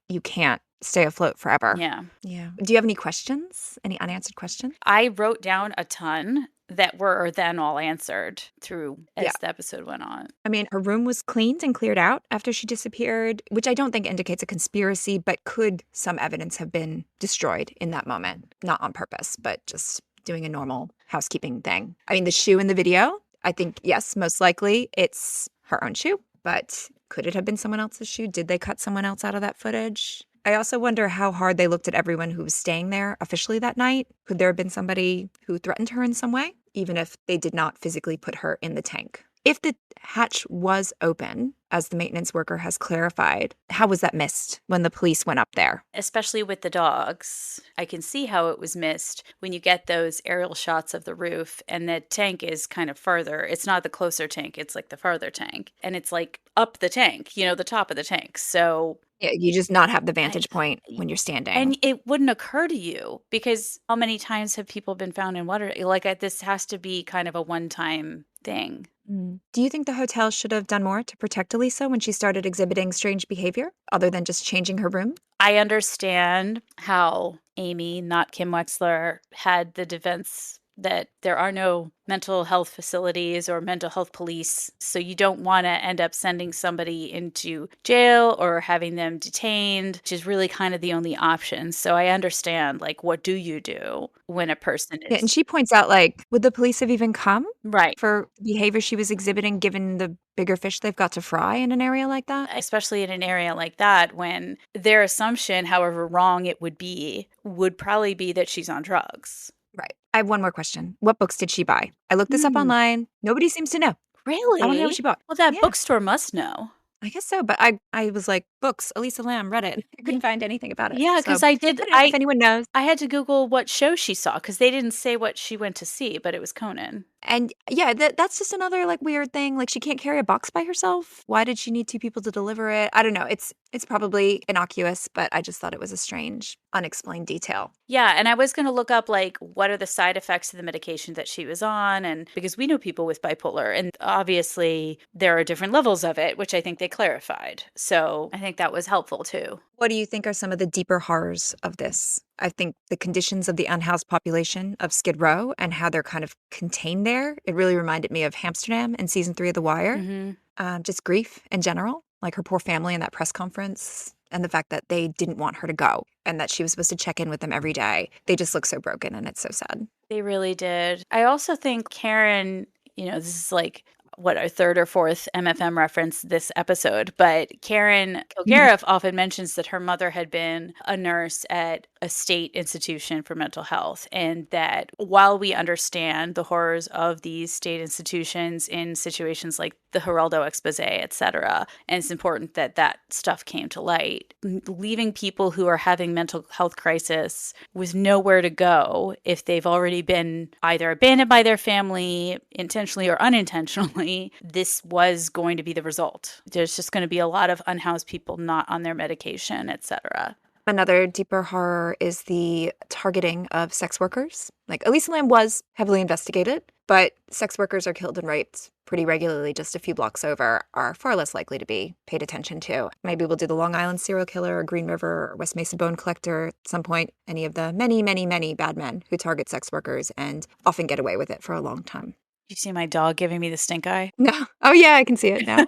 you can't stay afloat forever. Yeah. Yeah. Do you have any questions? Any unanswered questions? I wrote down a ton. that were then all answered through Yeah. as the episode went on. I mean, her room was cleaned and cleared out after she disappeared, which I don't think indicates a conspiracy, but could some evidence have been destroyed in that moment? Not on purpose, but just doing a normal housekeeping thing. I mean, the shoe in the video, I think, yes, most likely it's her own shoe, but could it have been someone else's shoe? Did they cut someone else out of that footage? I also wonder how hard they looked at everyone who was staying there officially that night. Could there have been somebody who threatened her in some way, even if they did not physically put her in the tank? If the hatch was open, as the maintenance worker has clarified, how was that missed when the police went up there? Especially with the dogs. I can see how it was missed when you get those aerial shots of the roof and the tank is kind of further. It's not the closer tank, it's like the farther tank. And it's like up the tank, the top of the tank. So Yeah, you just not have the vantage point when you're standing. And it wouldn't occur to you because how many times have people been found in water? Like this has to be kind of a one-time thing. Do you think the hotel should have done more to protect Elisa when she started exhibiting strange behavior, other than just changing her room? I understand how Amy, not Kim Wexler, had the defense that there are no mental health facilities or mental health police. So you don't want to end up sending somebody into jail or having them detained, which is really kind of the only option. So I understand, what do you do when a person is... Yeah, and she points out, would the police have even come? Right. For the behavior she was exhibiting, given the bigger fish they've got to fry in an area like that? Especially in an area like that, when their assumption, however wrong it would be, would probably be that she's on drugs. Right. I have one more question. What books did she buy? I looked this up online. Nobody seems to know. Really? I want to know what she bought. Well, that bookstore must know. I guess so, but I was like, books, Elisa Lam, read it. I couldn't find anything about it. Yeah, because so, I did. if anyone knows. I had to Google what show she saw because they didn't say what she went to see, but it was Conan. And yeah, that's just another weird thing. She can't carry a box by herself. Why did she need two people to deliver it? I don't know. It's probably innocuous, but I just thought it was a strange, unexplained detail. Yeah, and I was going to look up what are the side effects of the medication that she was on, and because we know people with bipolar, and obviously there are different levels of it, which I think they clarified. So I think that was helpful too. What do you think are some of the deeper horrors of this? I think the conditions of the unhoused population of Skid Row and how they're kind of contained there. It really reminded me of Amsterdam in season 3 of The Wire. Mm-hmm. Just grief in general, her poor family in that press conference, and the fact that they didn't want her to go and that she was supposed to check in with them every day. They just look so broken, and it's so sad. They really did. I also think Karen, this is our third or fourth MFM reference this episode, but Karen Kilgariff often mentions that her mother had been a nurse at a state institution for mental health, and that while we understand the horrors of these state institutions in situations like the Geraldo expose, etc., and it's important that that stuff came to light, leaving people who are having mental health crisis with nowhere to go if they've already been either abandoned by their family, intentionally or unintentionally, this was going to be the result. There's just going to be a lot of unhoused people not on their medication, etc. Another deeper horror is the targeting of sex workers. Elisa Lam was heavily investigated, but sex workers are killed and raped pretty regularly just a few blocks over, are far less likely to be paid attention to. Maybe we'll do the Long Island serial killer or Green River or West Mesa bone collector at some point. Any of the many, many, many bad men who target sex workers and often get away with it for a long time. You see my dog giving me the stink eye? No. Oh, yeah, I can see it now.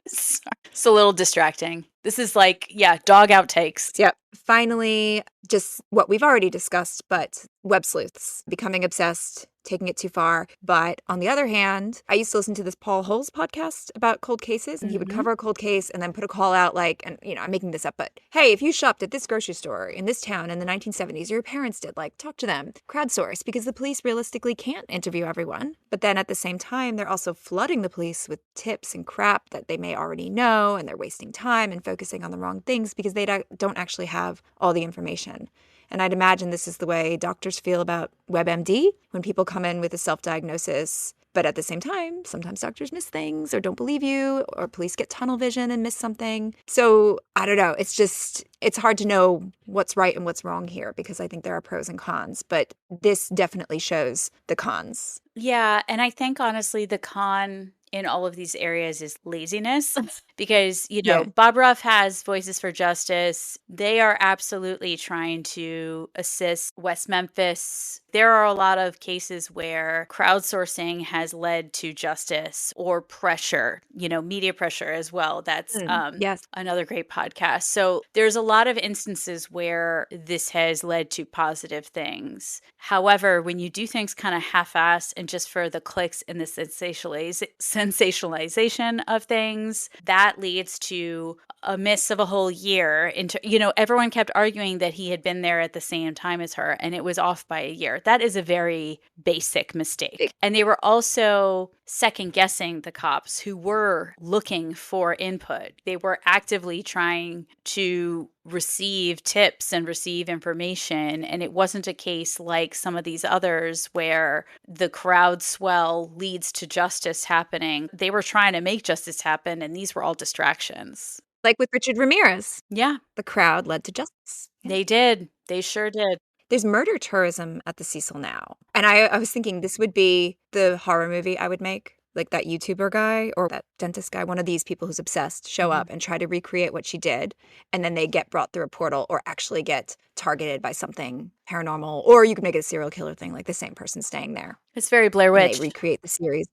Sorry. It's a little distracting. This is dog outtakes. Yep. Finally, just what we've already discussed, but web sleuths, becoming obsessed, taking it too far. But on the other hand, I used to listen to this Paul Holes podcast about cold cases, and he would cover a cold case and then put a call out and I'm making this up, but hey, if you shopped at this grocery store in this town in the 1970s, or your parents did, talk to them, crowdsource, because the police realistically can't interview everyone. But then at the same time, they're also flooding the police with tips and crap that they may already know, and they're wasting time and focusing on the wrong things because they don't actually have all the information. And I'd imagine this is the way doctors feel about WebMD when people come in with a self-diagnosis. But at the same time, sometimes doctors miss things or don't believe you, or police get tunnel vision and miss something. So I don't know. It's hard to know what's right and what's wrong here because I think there are pros and cons. But this definitely shows the cons. Yeah. And I think honestly, the con in all of these areas is laziness. because, Yeah. Bob Ruff has Voices for Justice. They are absolutely trying to assist West Memphis. There are a lot of cases where crowdsourcing has led to justice or pressure, media pressure as well. That's Yes. another great podcast. So there's a lot of instances where this has led to positive things. However, when you do things kind of half-assed and just for the clicks and the sensationalization of things, that leads to a miss of a whole year. Everyone kept arguing that he had been there at the same time as her, and it was off by a year. That is a very basic mistake. And they were also second guessing the cops who were looking for input. They were actively trying to receive tips and receive information. And it wasn't a case like some of these others where the crowd swell leads to justice happening. They were trying to make justice happen, and these were all distractions. Like with Richard Ramirez. Yeah. The crowd led to justice. Yeah. They did. They sure did. There's murder tourism at the Cecil now. And I was thinking this would be the horror movie I would make. Like that YouTuber guy or that dentist guy, one of these people who's obsessed, show up and try to recreate what she did. And then they get brought through a portal or actually get targeted by something paranormal. Or you could make it a serial killer thing, like the same person staying there. It's very Blair Witch. They recreate the series.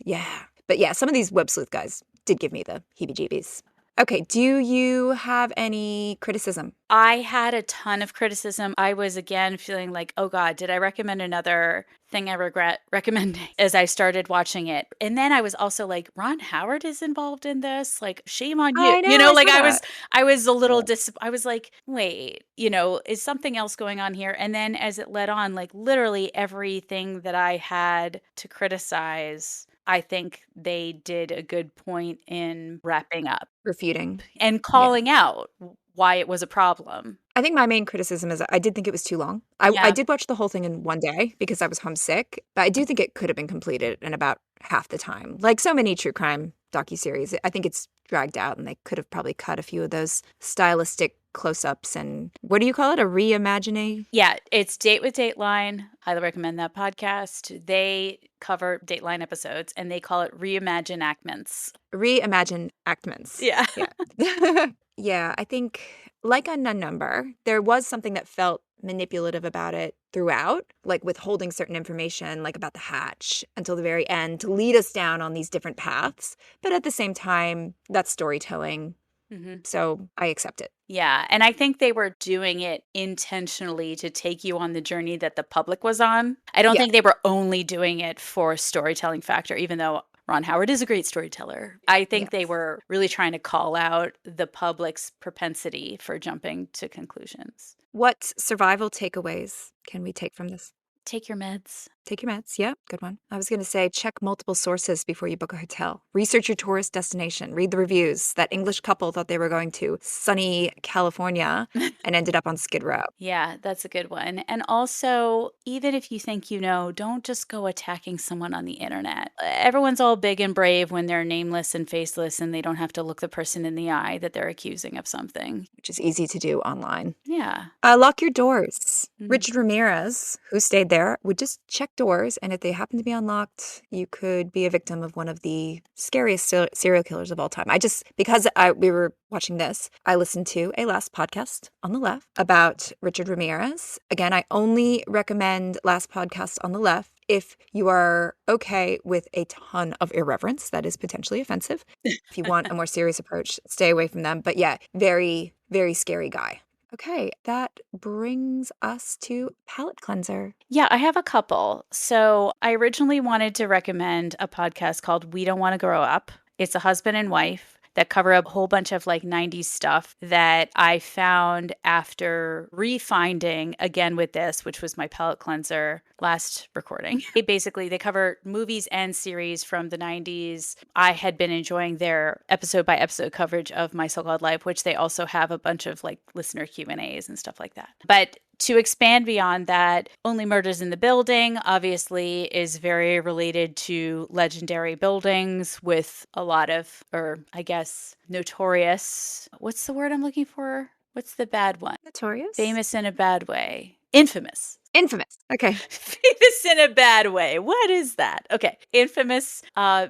Yeah. But yeah, some of these web sleuth guys did give me the heebie-jeebies. Okay, do you have any criticism? I had a ton of criticism. I was again feeling like, oh God, did I recommend another thing I regret recommending as I started watching it? And then I was also like, Ron Howard is involved in this. Like, shame on you. I know, I was a little I was like, wait, is something else going on here? And then as it led on, like literally everything that I had to criticize, I think they did a good point in wrapping up. Refuting. And calling out why it was a problem. I think my main criticism is I did think it was too long. I did watch the whole thing in one day because I was homesick, but I do think it could have been completed in about half the time. Like so many true crime docuseries, I think it's dragged out and they could have probably cut a few of those stylistic close-ups and what do you call it? A reimagining? Yeah, it's Date with Dateline. Highly recommend that podcast. They cover Dateline episodes and they call it Reimaginactments. Reimaginactments. Yeah. Yeah. Yeah, I think like Unknown Number, there was something that felt manipulative about it throughout, like withholding certain information, like about the hatch until the very end to lead us down on these different paths. But at the same time, that's storytelling. So I accept it. Yeah. And I think they were doing it intentionally to take you on the journey that the public was on. I don't think they were only doing it for storytelling factor, even though Ron Howard is a great storyteller. I think they were really trying to call out the public's propensity for jumping to conclusions. What survival takeaways can we take from this? Take your meds. Take your meds. Yeah, good one. I was going to say check multiple sources before you book a hotel. Research your tourist destination. Read the reviews. That English couple thought they were going to sunny California and ended up on Skid Row. Yeah, that's a good one. And also, even if you think don't just go attacking someone on the internet. Everyone's all big and brave when they're nameless and faceless and they don't have to look the person in the eye that they're accusing of something. Which is easy to do online. Yeah. Lock your doors. Richard Ramirez, who stayed there, would just check doors, and if they happen to be unlocked, you could be a victim of one of the scariest serial killers of all time. Because we were watching this, I listened to a last podcast on the left about Richard Ramirez. Again, I only recommend last podcast on the left if you are okay with a ton of irreverence that is potentially offensive. If you want a more serious approach, stay away from them. But yeah, very, very scary guy. Okay, that brings us to palate cleanser. Yeah, I have a couple. So I originally wanted to recommend a podcast called We Don't Want to Grow Up. It's a husband and wife that cover a whole bunch of like 90s stuff that I found after refinding again with this, which was my palate cleanser last recording. They cover movies and series from the 90s. I had been enjoying their episode by episode coverage of My So-Called Life, which they also have a bunch of like listener Q&As and stuff like that. But to expand beyond that, Only Murders in the Building obviously is very related to legendary buildings with a lot of, or I guess, notorious. What's the word I'm looking for? What's the bad one? Notorious? Famous in a bad way. Infamous. Infamous. Okay. Famous in a bad way. What is that? Okay. Infamous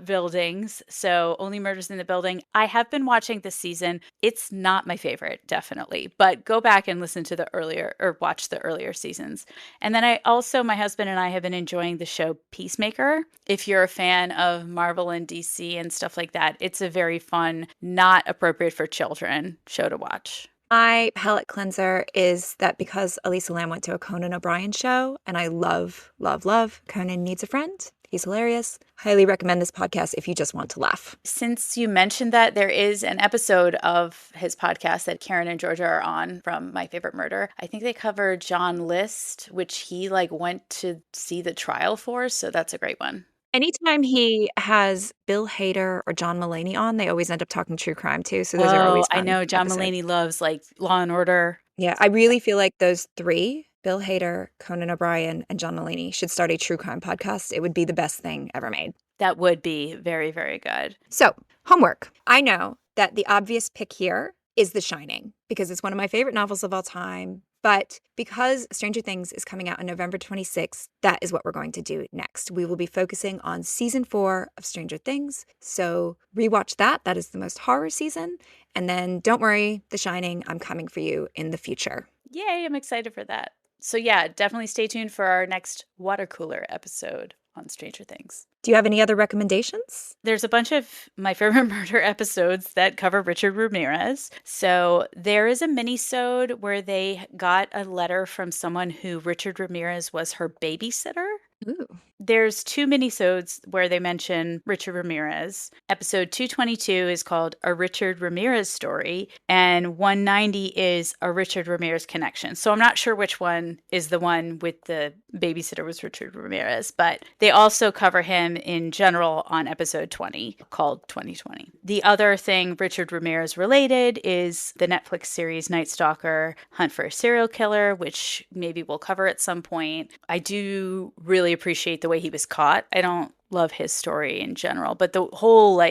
buildings. So Only Murders in the Building. I have been watching this season. It's not my favorite, definitely. But go back and listen to the earlier or watch the earlier seasons. And then my husband and I have been enjoying the show Peacemaker. If you're a fan of Marvel and DC and stuff like that, it's a very fun, not appropriate for children show to watch. My palate cleanser is that because Elisa Lam went to a Conan O'Brien show, and I love, love, love Conan Needs a Friend. He's hilarious. Highly recommend this podcast if you just want to laugh. Since you mentioned that, there is an episode of his podcast that Karen and Georgia are on from My Favorite Murder. I think they cover John List, which he went to see the trial for. So that's a great one. Anytime he has Bill Hader or John Mulaney on, they always end up talking true crime too. So those are always fun. I know John Mulaney loves Law and Order. Yeah, I really feel like those three, Bill Hader, Conan O'Brien, and John Mulaney, should start a true crime podcast. It would be the best thing ever made. That would be very, very good. So, homework. I know that the obvious pick here is The Shining because it's one of my favorite novels of all time. But because Stranger Things is coming out on November 26th, that is what we're going to do next. We will be focusing on season 4 of Stranger Things. So rewatch that. That is the most horror season. And then don't worry, The Shining, I'm coming for you in the future. Yay, I'm excited for that. So yeah, definitely stay tuned for our next water cooler episode on Stranger Things. Do you have any other recommendations? There's a bunch of My Favorite Murder episodes that cover Richard Ramirez. So there is a mini-sode where they got a letter from someone who Richard Ramirez was her babysitter. Ooh. There's 2 minisodes where they mention Richard Ramirez. Episode 222 is called A Richard Ramirez Story, and 190 is A Richard Ramirez Connection. So I'm not sure which one is the one with the babysitter was Richard Ramirez, but they also cover him in general on episode 20 called 2020. The other thing Richard Ramirez related is the Netflix series Night Stalker, Hunt for a Serial Killer, which maybe we'll cover at some point. I do really appreciate the way he was caught. I don't love his story in general, but the whole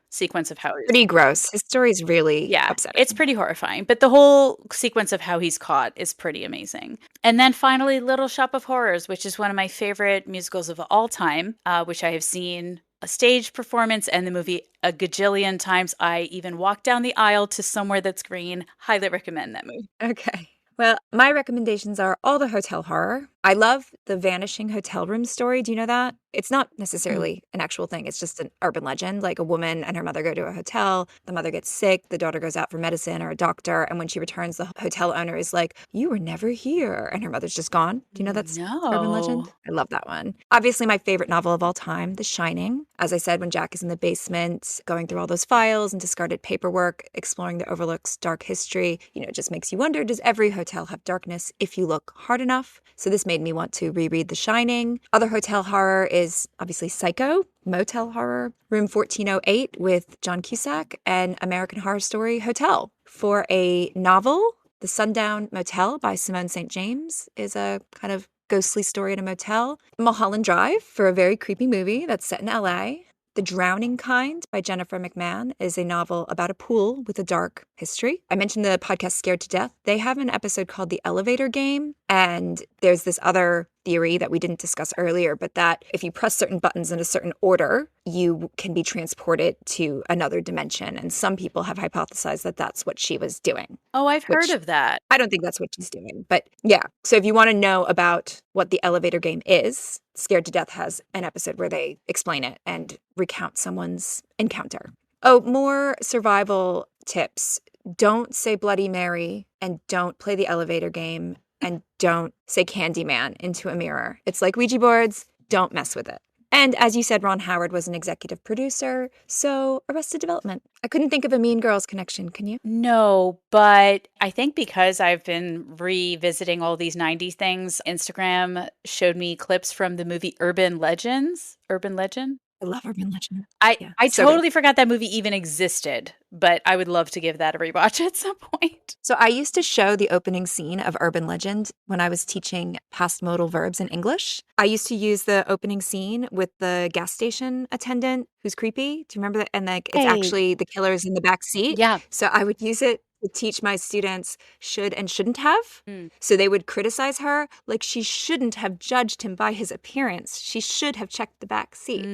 sequence of how he's pretty gross. His story is really upsetting. It's pretty horrifying, but the whole sequence of how he's caught is pretty amazing. And then finally, Little Shop of Horrors, which is one of my favorite musicals of all time, which I have seen a stage performance and the movie a gajillion times. I even walked down the aisle to Somewhere That's Green. Highly recommend that movie. Okay. Well, my recommendations are all the hotel horror. I love the Vanishing hotel room story. Do you know that? It's not necessarily an actual thing. It's just an urban legend. Like a woman and her mother go to a hotel. The mother gets sick. The daughter goes out for medicine or a doctor. And when she returns, the hotel owner is like, "You were never here." And her mother's just gone. Do you know that's urban legend? I love that one. Obviously, my favorite novel of all time, The Shining. As I said, when Jack is in the basement, going through all those files and discarded paperwork, exploring the Overlook's dark history, it just makes you wonder, does every hotel have darkness if you look hard enough? So this made me want to reread The Shining. Other hotel horror is obviously Psycho, motel horror, Room 1408 with John Cusack, and American Horror Story Hotel. For a novel, The Sundown Motel by Simone St. James is a kind of ghostly story in a motel. Mulholland Drive for a very creepy movie that's set in LA. The Drowning Kind by Jennifer McMahon is a novel about a pool with a dark history. I mentioned the podcast Scared to Death. They have an episode called The Elevator Game, and there's this other theory that we didn't discuss earlier, but that if you press certain buttons in a certain order, you can be transported to another dimension. And some people have hypothesized that that's what she was doing. Oh, I've heard of that. I don't think that's what she's doing, but yeah. So if you want to know about what the elevator game is, Scared to Death has an episode where they explain it and recount someone's encounter. Oh, more survival tips. Don't say Bloody Mary and don't play the elevator game and don't say Candyman into a mirror. It's like Ouija boards. Don't mess with it. And as you said, Ron Howard was an executive producer, so Arrested Development. I couldn't think of a Mean Girls connection, can you? No, but I think because I've been revisiting all these 90s things, Instagram showed me clips from the movie Urban Legends. Urban Legend? I love Urban Legend. I totally forgot that movie even existed, but I would love to give that a rewatch at some point. So I used to show the opening scene of Urban Legend when I was teaching past modal verbs in English. I used to use the opening scene with the gas station attendant who's creepy. Do you remember that? And it's actually the killer's in the back seat. Yeah. So I would use it to teach my students should and shouldn't have. Mm. So they would criticize her like she shouldn't have judged him by his appearance. She should have checked the back seat.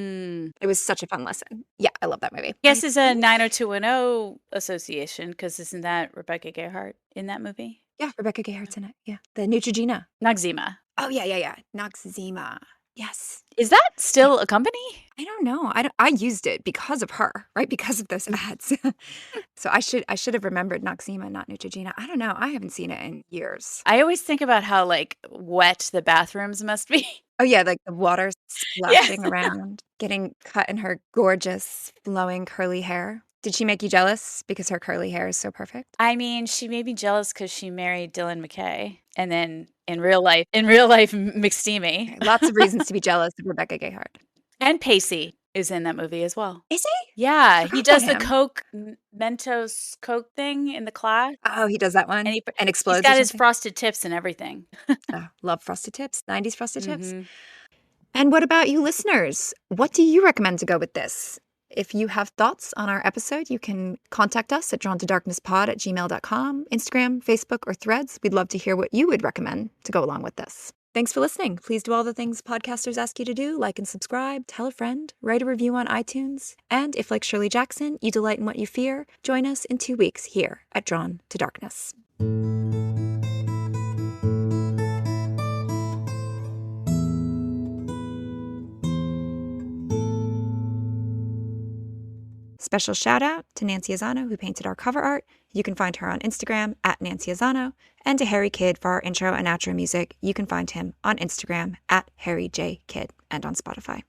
It was such a fun lesson. Yeah, I love that movie. Yes, it's a 90210 association, because isn't that Rebecca Gayheart in that movie? Yeah, Rebecca Gayheart's in it. Yeah, the Neutrogena. Noxzema. Oh, yeah. Noxzema. Yes. Is that still a company? I don't know. I used it because of her, right? Because of those ads. So I should have remembered Noxzema, not Neutrogena. I don't know. I haven't seen it in years. I always think about how like wet the bathrooms must be. Oh yeah, like the water splashing around, getting cut in her gorgeous flowing curly hair. Did she make you jealous because her curly hair is so perfect? I mean, she made me jealous because she married Dylan McKay, and then in real life, McSteamy. Lots of reasons to be jealous of Rebecca Gayheart. And Pacey is in that movie as well. Is he? Yeah, he does the him. Coke Mentos Coke thing in the class. Oh, he does that one and explodes. He's got his frosted tips and everything. Oh, love frosted tips. 90s frosted tips. And what about you listeners? What do you recommend to go with this? If you have thoughts on our episode, you can contact us at drawntodarknesspod@gmail.com, Instagram, Facebook, or Threads. We'd love to hear what you would recommend to go along with this. Thanks for listening. Please do all the things podcasters ask you to do, like and subscribe, tell a friend, write a review on iTunes. And if, like Shirley Jackson, you delight in what you fear, join us in 2 weeks here at Drawn to Darkness. Special shout out to Nancy Azzano, who painted our cover art. You can find her on Instagram at Nancy Azzano. And to Harry Kidd for our intro and outro music. You can find him on Instagram at Harry J. Kidd and on Spotify.